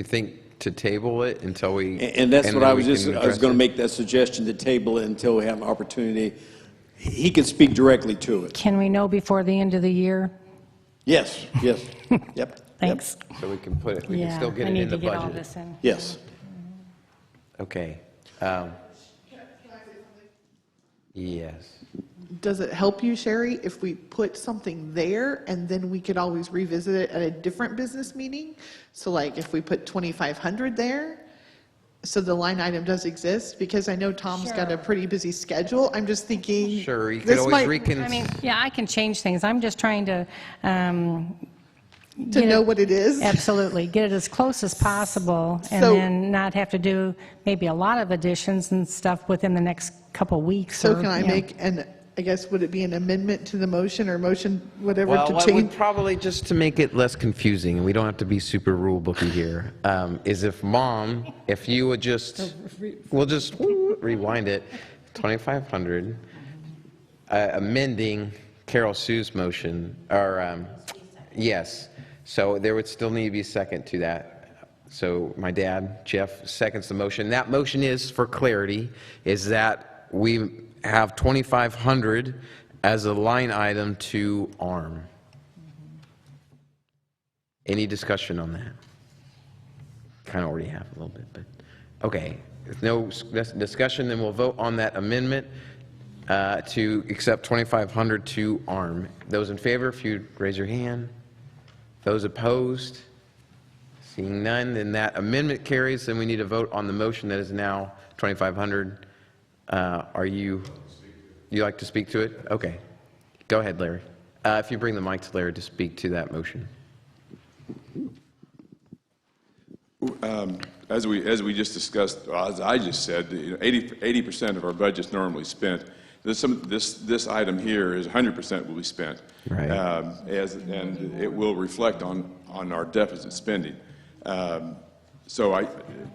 Speaker 2: think to table it until we...
Speaker 17: And that's what I was going to make that suggestion, to table it until we have an opportunity. He can speak directly to it.
Speaker 3: Can we know before the end of the year?
Speaker 17: Yes, yep.
Speaker 3: Thanks.
Speaker 2: So we can put it, we can still get it in the budget.
Speaker 3: I need to get all this in.
Speaker 17: Yes.
Speaker 2: Okay. Yes.
Speaker 6: Does it help you, Sherry, if we put something there and then we could always revisit it at a different business meeting? So like if we put 2,500 there, so the line item does exist, because I know Tom's got a pretty busy schedule. I'm just thinking.
Speaker 2: Sure, you could always
Speaker 3: I mean, yeah, I can change things. I'm just trying to
Speaker 6: know what it is.
Speaker 3: Absolutely. Get it as close as possible, and then not have to do maybe a lot of additions and stuff within the next couple weeks.
Speaker 6: So can I make I guess, would it be an amendment to the motion or motion, whatever,
Speaker 2: Well,
Speaker 6: to
Speaker 2: what
Speaker 6: change?
Speaker 2: would probably, just to make it less confusing, and we don't have to be super rule booky here, is if Mom, if you would just, we'll just rewind it, 2,500, amending Carol Sue's motion, or, yes. So there would still need to be a second to that. So my dad, Jeff, seconds the motion. That motion is, for clarity, is that we have 2,500 as a line item to ARM. Any discussion on that? Kind of already have a little bit, but okay. If no discussion, then we'll vote on that amendment to accept 2,500 to ARM. Those in favor, if you'd raise your hand. Those opposed? Seeing none, then that amendment carries. Then we need to vote on the motion that is now 2,500. You like to speak to it? Okay. Go ahead, Larry. If you bring the mic to Larry to speak to that motion.
Speaker 13: As we just discussed, as I just said, 80% of our budget's normally spent. This item here is 100% will be spent.
Speaker 2: Right.
Speaker 13: And it will reflect on our deficit spending. So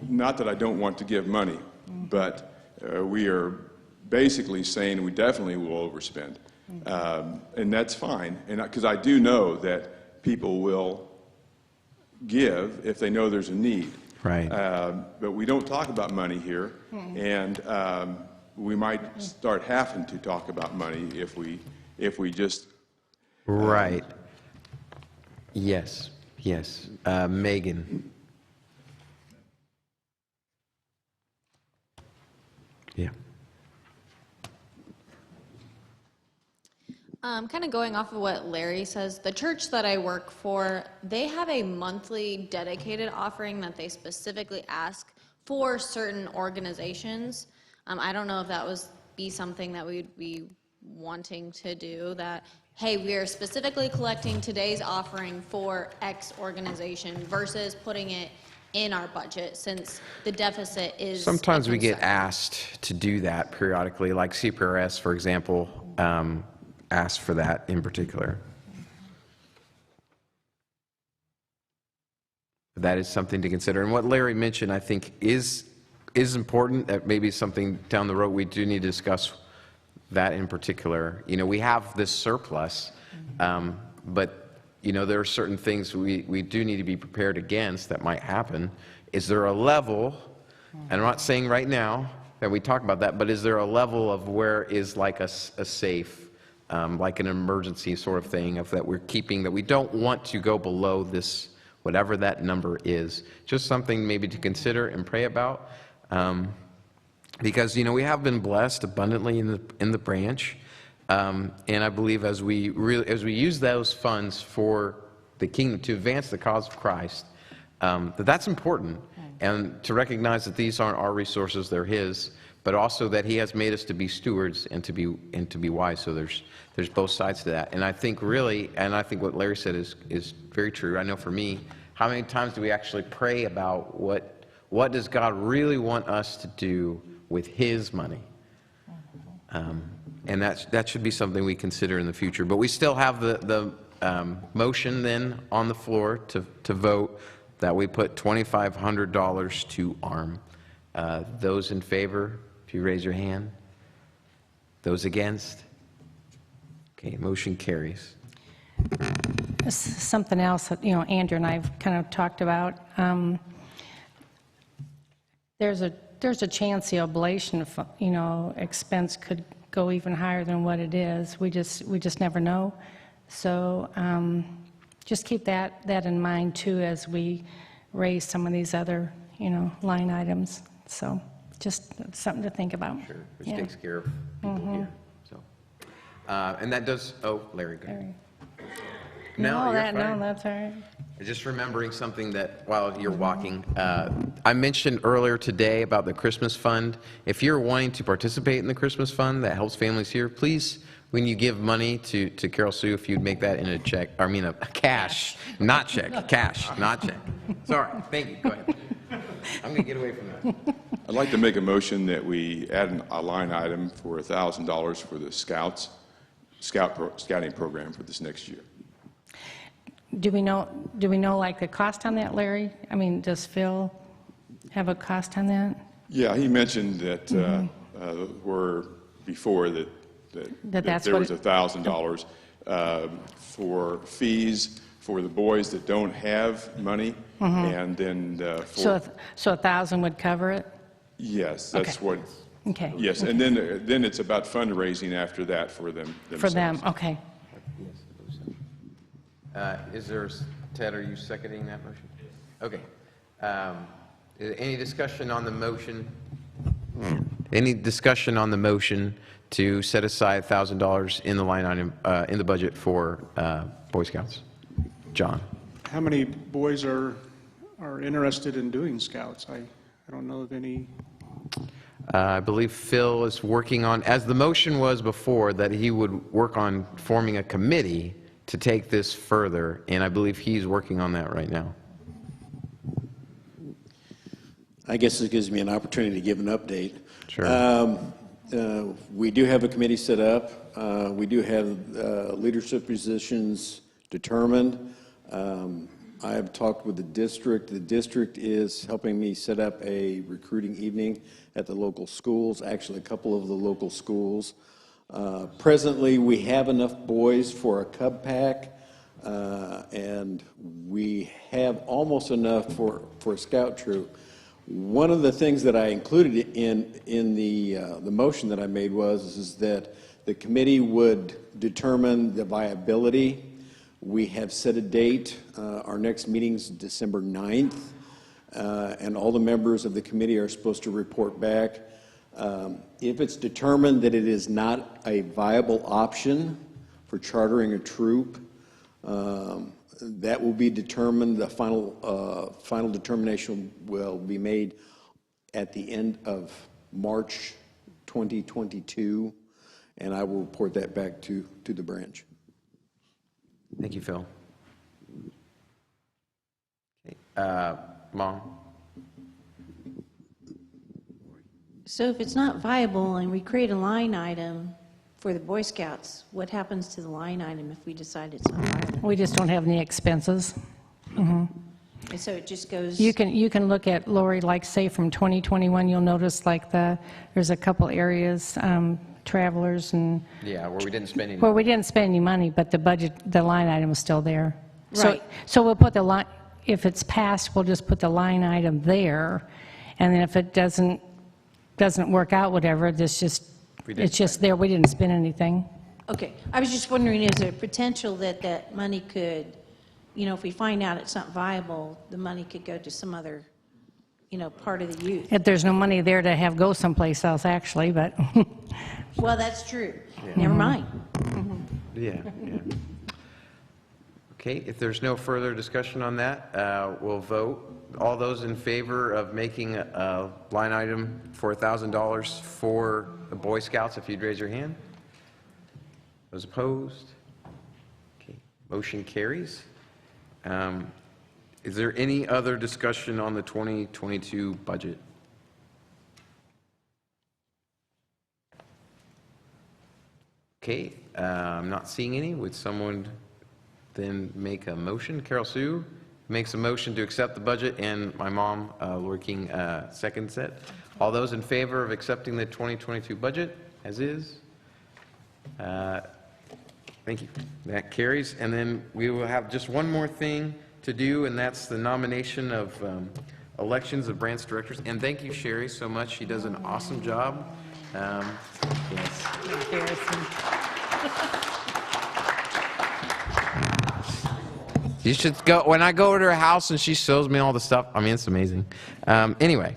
Speaker 13: not that I don't want to give money, but we are basically saying we definitely will overspend. And that's fine, and because I do know that people will give if they know there's a need.
Speaker 2: Right.
Speaker 13: But we don't talk about money here, and we might start having to talk about money if we just.
Speaker 2: Right. Yes. Yes. Megan. Yeah.
Speaker 11: Kind of going off of what Larry says, the church that I work for, they have a monthly dedicated offering that they specifically ask for certain organizations. I don't know if that would be something that we'd be wanting to do, that, hey, we are specifically collecting today's offering for X organization versus putting it in our budget, since the deficit is.
Speaker 2: Sometimes we get asked to do that periodically, like CPRS, for example, asked for that in particular. That is something to consider. And what Larry mentioned, I think, is is important, that maybe something down the road we do need to discuss that in particular. You know, we have this surplus, but, you know, there are certain things we do need to be prepared against that might happen. Is there a level, and I'm not saying right now that we talk about that, but is there a level of where is like a safe, like an emergency sort of thing of that we're keeping, that we don't want to go below this, whatever that number is? Just something maybe to consider and pray about. Because, you know, we have been blessed abundantly in the branch. And I believe as we use those funds for the kingdom, to advance the cause of Christ, that's important. And to recognize that these aren't our resources, they're His, but also that He has made us to be stewards and to be wise. So there's both sides to that. And I think really, and I think what Larry said is very true. I know for me, how many times do we actually pray about what does God really want us to do with His money? And that should be something we consider in the future. But we still have the motion then on the floor to vote that we put $2,500 to ARM. Those in favor, if you raise your hand. Those against? Okay, motion carries.
Speaker 3: Something else that, you know, Andrew and I have kind of talked about. There's a chance the oblation, you know, expense could go even higher than what it is. We just never know. So just keep that in mind too as we raise some of these other, you know, line items. So just something to think about.
Speaker 2: Sure, which takes care of people here. So, and that does. Oh, Larry, go ahead.
Speaker 3: No, that's all right.
Speaker 2: Just remembering something that while you're walking, I mentioned earlier today about the Christmas fund. If you're wanting to participate in the Christmas fund that helps families here, please, when you give money to Carol Sue, if you'd make that in a check, I mean a cash, not check, cash, not check. Sorry, thank you, go ahead. I'm going to get away from that.
Speaker 13: I'd like to make a motion that we add a line item for $1,000 for the scouting program for this next year.
Speaker 3: Do we know like the cost on that, Larry? I mean, does Phil have a cost on that?
Speaker 13: Yeah, he mentioned that where before that there was $1,000 for fees for the boys that don't have money, and then
Speaker 3: so 1,000 would cover it.
Speaker 13: Yes, that's what.
Speaker 3: Okay.
Speaker 13: Yes, and then it's about fundraising after that for them.
Speaker 3: For them, okay.
Speaker 2: Is there, Ted, are you seconding that motion? Okay. Any discussion on the motion? Any discussion on the motion to set aside $1,000 in the line item, in the budget for Boy Scouts? John?
Speaker 7: How many boys are interested in doing Scouts? I don't know of any.
Speaker 2: I believe Phil is working on, as the motion was before, that he would work on forming a committee to take this further, and I believe he's working on that right now.
Speaker 17: I guess this gives me an opportunity to give an update.
Speaker 2: Sure.
Speaker 17: We do have a committee set up. We do have leadership positions determined. I have talked with the district. The district is helping me set up a recruiting evening at the local schools, actually a couple of the local schools. Presently, we have enough boys for a Cub Pack, and we have almost enough for a Scout Troop. One of the things that I included in the motion that I made is that the committee would determine the viability. We have set a date. Our next meeting's December 9th, and all the members of the committee are supposed to report back. If it's determined that it is not a viable option for chartering a troop, that will be determined. The final determination will be made at the end of March 2022, and I will report that back to the branch.
Speaker 2: Thank you, Phil. Okay. Mom?
Speaker 16: So if it's not viable and we create a line item for the Boy Scouts, what happens to the line item if we decide it's not viable?
Speaker 3: We just don't have any expenses.
Speaker 16: And so it just goes.
Speaker 3: You can look at, Lori, like say from 2021, you'll notice like there's a couple areas, travelers and,
Speaker 2: Yeah, where we didn't spend any.
Speaker 3: where we didn't spend any money, but the budget, the line item was still there.
Speaker 16: Right.
Speaker 3: So we'll put the line, if it's passed, we'll just put the line item there, and then if it doesn't work out, whatever, it's just there, we didn't spend anything.
Speaker 16: Okay, I was just wondering, is there a potential that that money could, if we find out it's not viable, the money could go to some other, part of the youth?
Speaker 3: If there's no money there to have go someplace else, actually, but.
Speaker 16: Well, that's true. Never mind.
Speaker 2: Yeah. Okay, if there's no further discussion on that, we'll vote. All those in favor of making a line item for $1,000 for the Boy Scouts, if you'd raise your hand. Those opposed? Okay, motion carries. Is there any other discussion on the 2022 budget? Okay, I'm not seeing any. Would someone then make a motion? Carol Sue makes a motion to accept the budget, and my mom, Lori King, seconds it. All those in favor of accepting the 2022 budget as is? Thank you. That carries. And then we will have just one more thing to do, and that's the nomination of elections of branch directors. And thank you, Sherry, so much. She does an awesome job. Yes. You should go, when I go to her house and she shows me all the stuff, I mean, it's amazing. Anyway,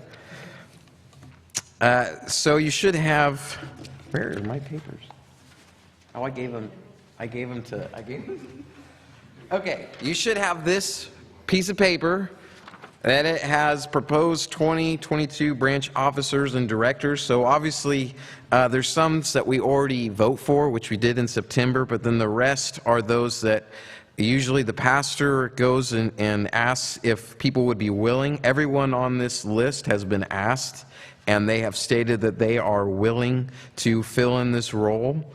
Speaker 2: so you should have, where are my papers? Oh, I gave them to, okay, you should have this piece of paper that it has proposed 2022 branch officers and directors. So obviously, there's some that we already vote for, which we did in September, but then the rest are those that usually the pastor goes and asks if people would be willing. Everyone on this list has been asked, and they have stated that they are willing to fill in this role.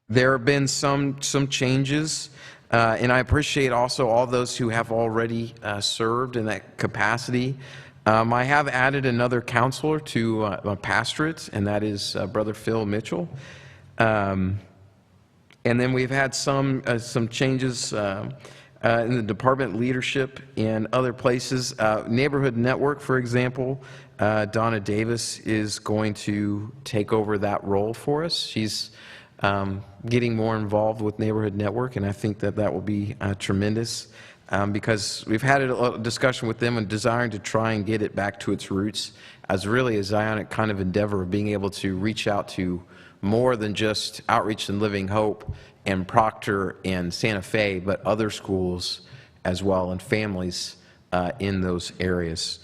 Speaker 2: There have been some changes, and I appreciate also all those who have already served in that capacity. I have added another counselor to my pastorate, and that is Brother Phil Mitchell. And then we've had some changes in the department leadership in other places. Neighborhood Network, for example, Donna Davis is going to take over that role for us. She's getting more involved with Neighborhood Network, and I think that will be tremendous because we've had a discussion with them and desiring to try and get it back to its roots as really a Zionic kind of endeavor of being able to reach out to more than just Outreach and Living Hope and Proctor and Santa Fe, but other schools as well and families in those areas.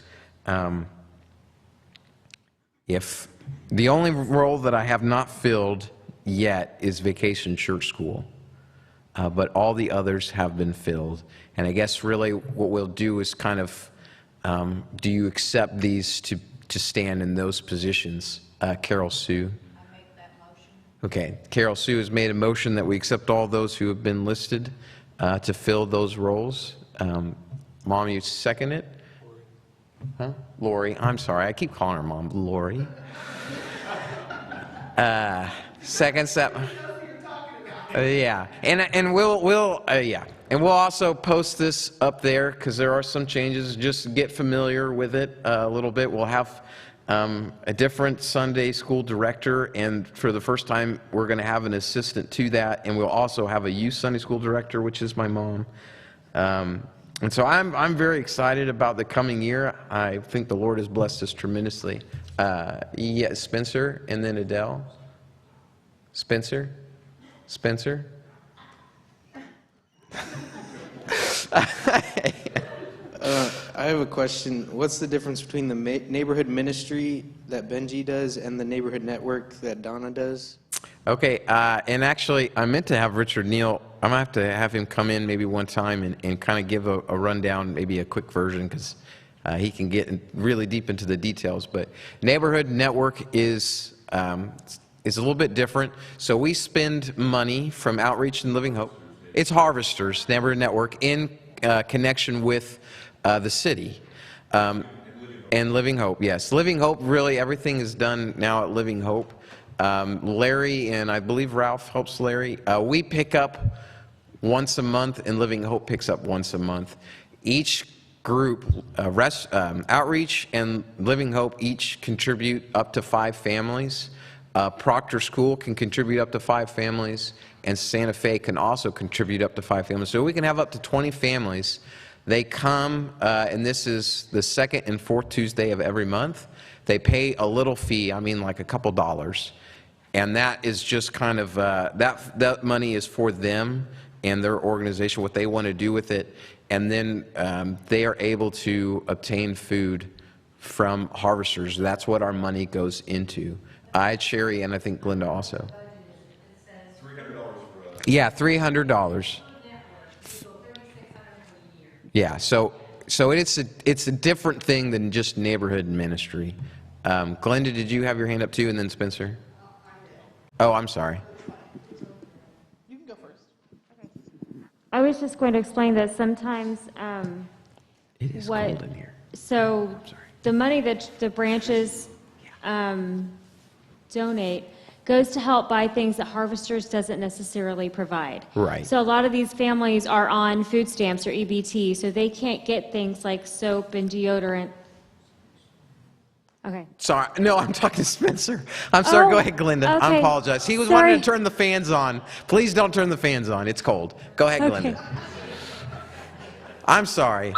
Speaker 2: If the only role that I have not filled yet is Vacation Church School, but all the others have been filled. And I guess really what we'll do is kind of, do you accept these to stand in those positions? Carol Sue? Okay, Carol Sue has made a motion that we accept all those who have been listed to fill those roles. Mom, you second it? Huh? Lori, I'm sorry, I keep calling her Mom, Lori. Second step. Yeah, and we'll yeah, and we'll also post this up there because there are some changes. Just get familiar with it a little bit. We'll have a different Sunday school director, and for the first time, we're going to have an assistant to that, and we'll also have a youth Sunday school director, which is my mom. And so I'm very excited about the coming year. I think the Lord has blessed us tremendously. Yeah, Spencer, and then Adele. Spencer.
Speaker 18: I have a question. What's the difference between the neighborhood ministry that Benji does and the neighborhood network that Donna does?
Speaker 2: Okay, and actually, I meant to have Richard Neal. I'm going to have to have him come in maybe one time and kind of give a rundown, maybe a quick version, because he can get really deep into the details. But Neighborhood Network is a little bit different. So we spend money from Outreach and Living Hope. It's Harvesters Neighborhood Network in connection with the city. And Living Hope, yes. Living Hope, really, everything is done now at Living Hope. Larry and I believe Ralph helps Larry. We pick up once a month, and Living Hope picks up once a month. Each group, Outreach and Living Hope, each contribute up to 5 families. Proctor School can contribute up to 5 families, and Santa Fe can also contribute up to 5 families. So we can have up to 20 families. They come, and this is the 2nd and 4th Tuesday of every month. They pay a little fee, I mean like a couple dollars, and that is just kind of, that money is for them and their organization, what they want to do with it, and then they are able to obtain food from Harvesters. That's what our money goes into. Sherry, and I think Glenda also. Yeah, $300. Yeah, so it's a different thing than just neighborhood ministry. Glenda, did you have your hand up too, and then Spencer? Oh, I'm sorry.
Speaker 6: You can go first.
Speaker 15: I was just going to explain that sometimes
Speaker 2: It is cold in here.
Speaker 15: So the money that the branches donate goes to help buy things that Harvesters doesn't necessarily provide.
Speaker 2: Right.
Speaker 15: So a lot of these families are on food stamps or EBT, so they can't get things like soap and deodorant. Okay.
Speaker 2: Sorry, no, I'm talking to Spencer. I'm sorry, go ahead, Glenda. I
Speaker 15: okay.
Speaker 2: apologize. He was
Speaker 15: Sorry.
Speaker 2: wanting to turn the fans on. Please don't turn the fans on. It's cold. Go ahead,
Speaker 15: Okay.
Speaker 2: Glenda. I'm sorry.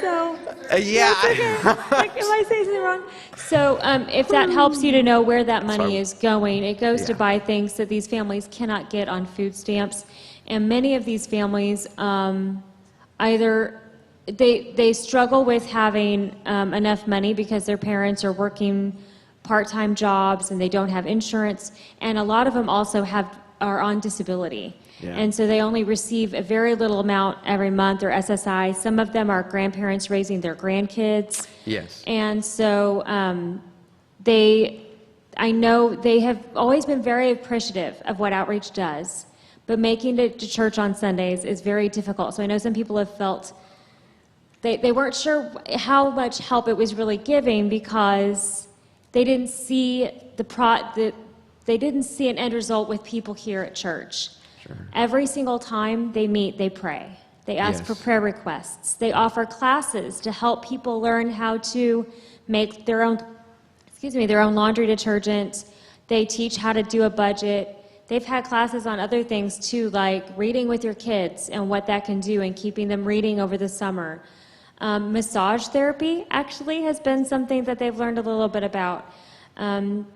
Speaker 15: So,
Speaker 2: yeah.
Speaker 15: like, am I saying something wrong? So if that helps you to know where that money
Speaker 2: Sorry.
Speaker 15: is going, it goes to
Speaker 2: Yeah.
Speaker 15: buy things that these families cannot get on food stamps. And many of these families either they struggle with having enough money because their parents are working part-time jobs and they don't have insurance, and a lot of them also are on disability.
Speaker 2: Yeah.
Speaker 15: And so they only receive a very little amount every month, or SSI. Some of them are grandparents raising their grandkids.
Speaker 2: Yes.
Speaker 15: And so I know they have always been very appreciative of what Outreach does, but making it to church on Sundays is very difficult. So I know some people have felt they weren't sure how much help it was really giving because they didn't see they didn't see an end result with people here at church.
Speaker 2: Sure.
Speaker 15: Every single time they meet, they pray. They ask
Speaker 2: Yes.
Speaker 15: for prayer requests. They offer classes to help people learn how to make their own laundry detergent. They teach how to do a budget. They've had classes on other things too, like reading with your kids and what that can do and keeping them reading over the summer. Massage therapy actually has been something that they've learned a little bit about. And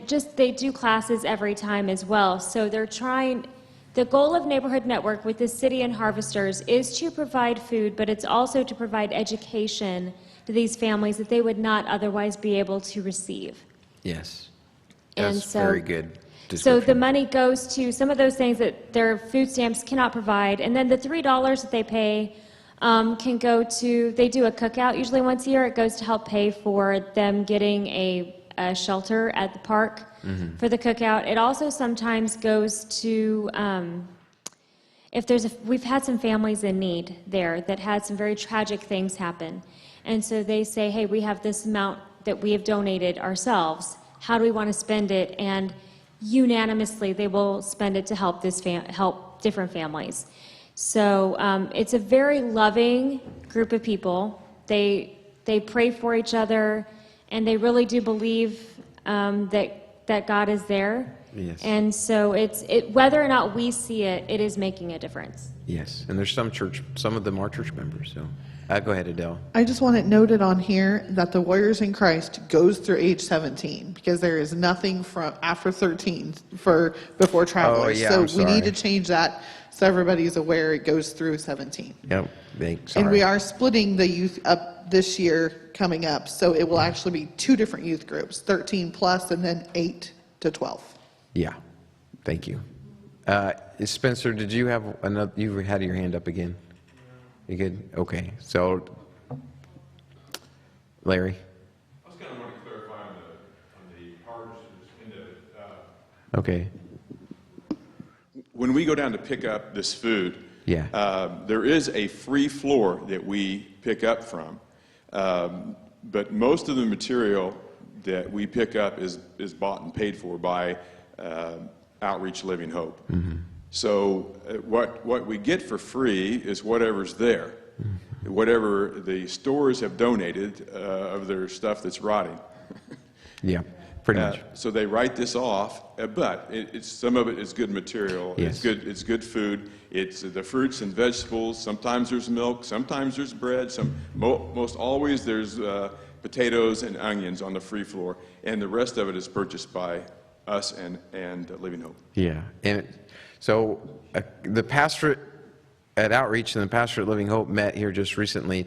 Speaker 15: just they do classes every time as well. So they're trying, the goal of Neighborhood Network with the city and Harvesters is to provide food, but it's also to provide education to these families that they would not otherwise be able to receive.
Speaker 2: Yes.
Speaker 15: And
Speaker 2: That's
Speaker 15: so-
Speaker 2: very good.
Speaker 15: So
Speaker 2: description.
Speaker 15: the money goes to some of those things that their food stamps cannot provide, and then the $3 that they pay can go to, they do a cookout usually once a year. It goes to help pay for them getting a shelter at the park for the cookout. It also sometimes goes to, we've had some families in need there that had some very tragic things happen. And so they say, hey, we have this amount that we have donated ourselves. How do we want to spend it? And unanimously, they will spend it to help help different families. So it's a very loving group of people. They pray for each other, and they really do believe that God is there.
Speaker 2: Yes.
Speaker 15: And so whether or not we see it, it is making a difference.
Speaker 2: Yes, and there's some of them are church members, so. Go ahead, Adele.
Speaker 6: I just want it noted on here that the Warriors in Christ goes through age 17 because there is nothing from after 13 for before travelers.
Speaker 2: yeah,
Speaker 6: so
Speaker 2: I'm
Speaker 6: we need
Speaker 2: sorry.
Speaker 6: to change that so everybody's aware it goes through 17.
Speaker 2: Yep,
Speaker 6: And we are splitting the youth up this year coming up, so it will actually be 2 different youth groups, 13 plus and then 8 to 12.
Speaker 2: Yeah, thank you. Spencer, did you have another, you had your hand up again? You good? Okay, so, Larry?
Speaker 19: I was kind of wanting to clarify on the Harvesters end of it.
Speaker 2: Okay.
Speaker 13: when we go down to pick up this food, there is a free floor that we pick up from, but most of the material that we pick up is bought and paid for by Outreach Living Hope. So what we get for free is whatever's there, whatever the stores have donated of their stuff that's rotting.
Speaker 2: Yeah, pretty much.
Speaker 13: So they write this off, but it's some of it is good material.
Speaker 2: Yes.
Speaker 13: It's good food. It's the fruits and vegetables. Sometimes there's milk. Sometimes there's bread. Most always there's potatoes and onions on the free floor, and the rest of it is purchased by us and Living Hope.
Speaker 2: Yeah, and so the pastorate at Outreach and the pastorate at Living Hope met here just recently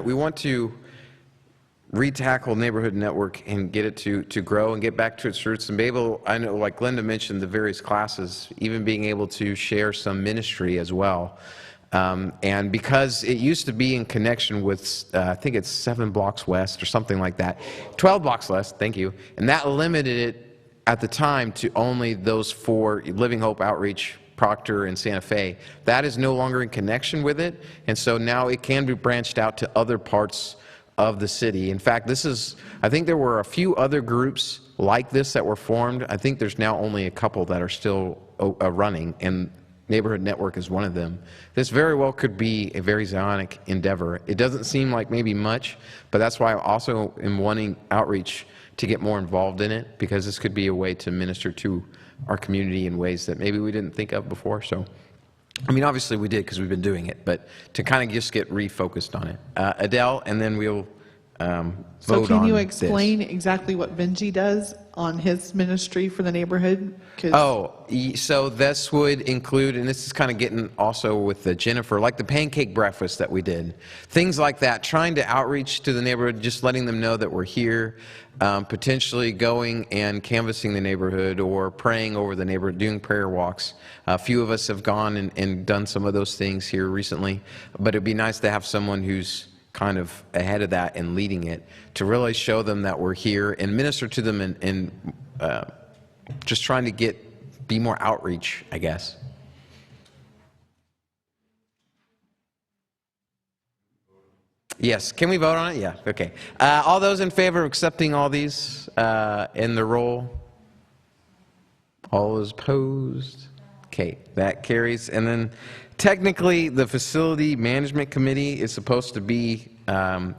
Speaker 2: we want to re-tackle Neighborhood Network and get it to grow and get back to its roots and be able, I know like Glenda mentioned, the various classes, even being able to share some ministry as well. And because it used to be in connection with, I think it's 7 blocks west or something like that, 12 blocks west, thank you, and that limited it at the time to only those 4, Living Hope, Outreach, Proctor, and Santa Fe. That is no longer in connection with it, and so now it can be branched out to other parts of the city. In fact, I think there were a few other groups like this that were formed. I think there's now only a couple that are still running, and Neighborhood Network is one of them. This very well could be a very Zionic endeavor. It doesn't seem like maybe much, but that's why I also am wanting Outreach to get more involved in it, because this could be a way to minister to our community in ways that maybe we didn't think of before. So, I mean, obviously we did because we've been doing it, but to kind of just get refocused on it. Adele, and then we'll vote on this.
Speaker 6: So can you explain exactly what Benji does on his ministry for the neighborhood?
Speaker 2: So this would include, and this is kind of getting also with Jennifer, like the pancake breakfast that we did. Things like that, trying to outreach to the neighborhood, just letting them know that we're here, potentially going and canvassing the neighborhood or praying over the neighborhood, doing prayer walks. A few of us have gone and done some of those things here recently, but it'd be nice to have someone who's kind of ahead of that and leading it to really show them that we're here and minister to them and just trying to be more outreach, I guess. Yes, can we vote on it? Yeah, okay. All those in favor of accepting all these in the roll? All those opposed? Okay, that carries. And then technically the Facility Management Committee is supposed to be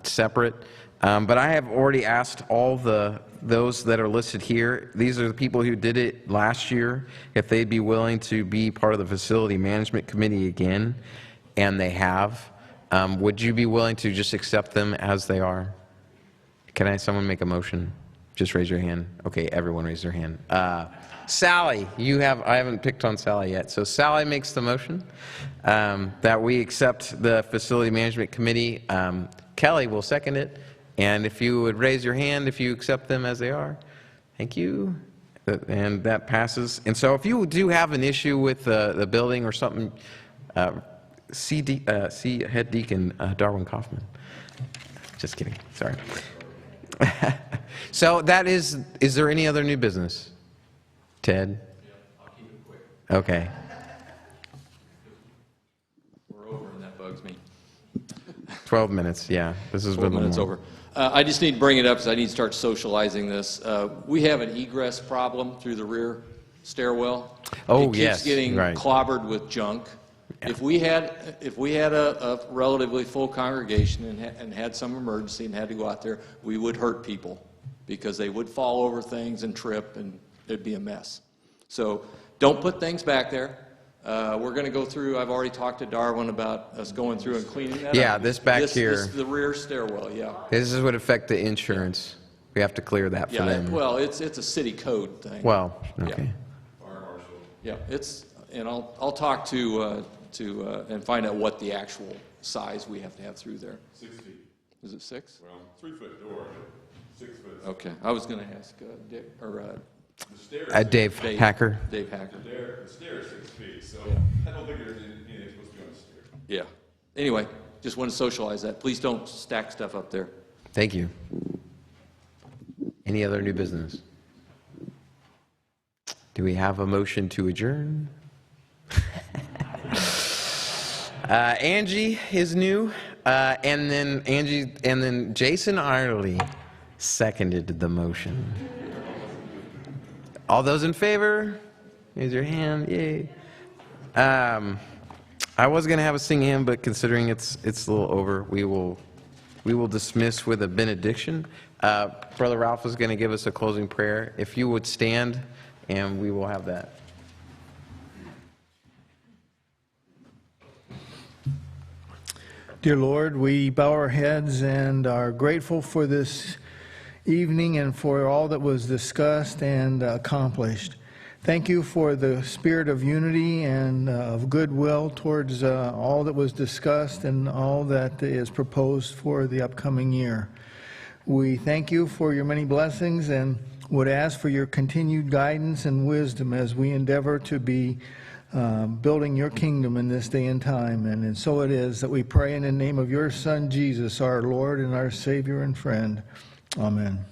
Speaker 2: separate, but I have already asked all those that are listed here, these are the people who did it last year, if they'd be willing to be part of the Facility Management Committee again, and they have. Would you be willing to just accept them as they are? Can someone make a motion? Just raise your hand. Okay, everyone raise their hand. Sally, I haven't picked on Sally yet. So Sally makes the motion that we accept the Facility Management Committee. Kelly will second it. And if you would raise your hand if you accept them as they are. Thank you. And that passes. And so if you do have an issue with the building or something, see Head Deacon Darwin Kaufman. Just kidding. Sorry. So that is there any other new business? Ted?
Speaker 9: Yeah, I'll keep it quick.
Speaker 2: Okay.
Speaker 9: We're over and that bugs me.
Speaker 2: 12 minutes, yeah. This is
Speaker 9: 12 minutes over. I just need to bring it up because I need to start socializing this. We have an egress problem through the rear stairwell.
Speaker 2: Oh,
Speaker 9: it
Speaker 2: yes,
Speaker 9: keeps getting
Speaker 2: right.
Speaker 9: clobbered with junk. Yeah. If we had a relatively full congregation and had some emergency and had to go out there, we would hurt people because they would fall over things and trip and it'd be a mess. So don't put things back there. We're going to go through, I've already talked to Darwin about us going through and cleaning that up.
Speaker 2: Yeah, this back here.
Speaker 9: This is the rear stairwell, yeah.
Speaker 2: This would affect the insurance. We have to clear that for them.
Speaker 9: Well, it's a city code thing.
Speaker 2: Well, okay.
Speaker 9: Yeah, and I'll talk to and find out what the actual size we have to have through there.
Speaker 12: 6 feet.
Speaker 9: Is it 6?
Speaker 12: Well, 3-foot door, 6 foot.
Speaker 9: Okay, I was going to ask Dick or
Speaker 12: the stairs.
Speaker 2: Dave Hacker.
Speaker 9: Dave Hacker.
Speaker 12: The stair is 6 feet, so I don't think there's anything supposed to be on the stair.
Speaker 9: Yeah. Anyway, just want to socialize that. Please don't stack stuff up there.
Speaker 2: Thank you. Any other new business? Do we have a motion to adjourn? Angie is new, and then Jason Arley seconded the motion. All those in favor, raise your hand. Yay! I was gonna have a sing hymn, but considering it's a little over, we will dismiss with a benediction. Brother Ralph is gonna give us a closing prayer. If you would stand, and we will have that.
Speaker 20: Dear Lord, we bow our heads and are grateful for this evening and for all that was discussed and accomplished. Thank you for the spirit of unity and of goodwill towards all that was discussed and all that is proposed for the upcoming year. We thank you for your many blessings and would ask for your continued guidance and wisdom as we endeavor to be building your kingdom in this day and time. And so it is that we pray in the name of your Son, Jesus, our Lord and our Savior and friend. Amen.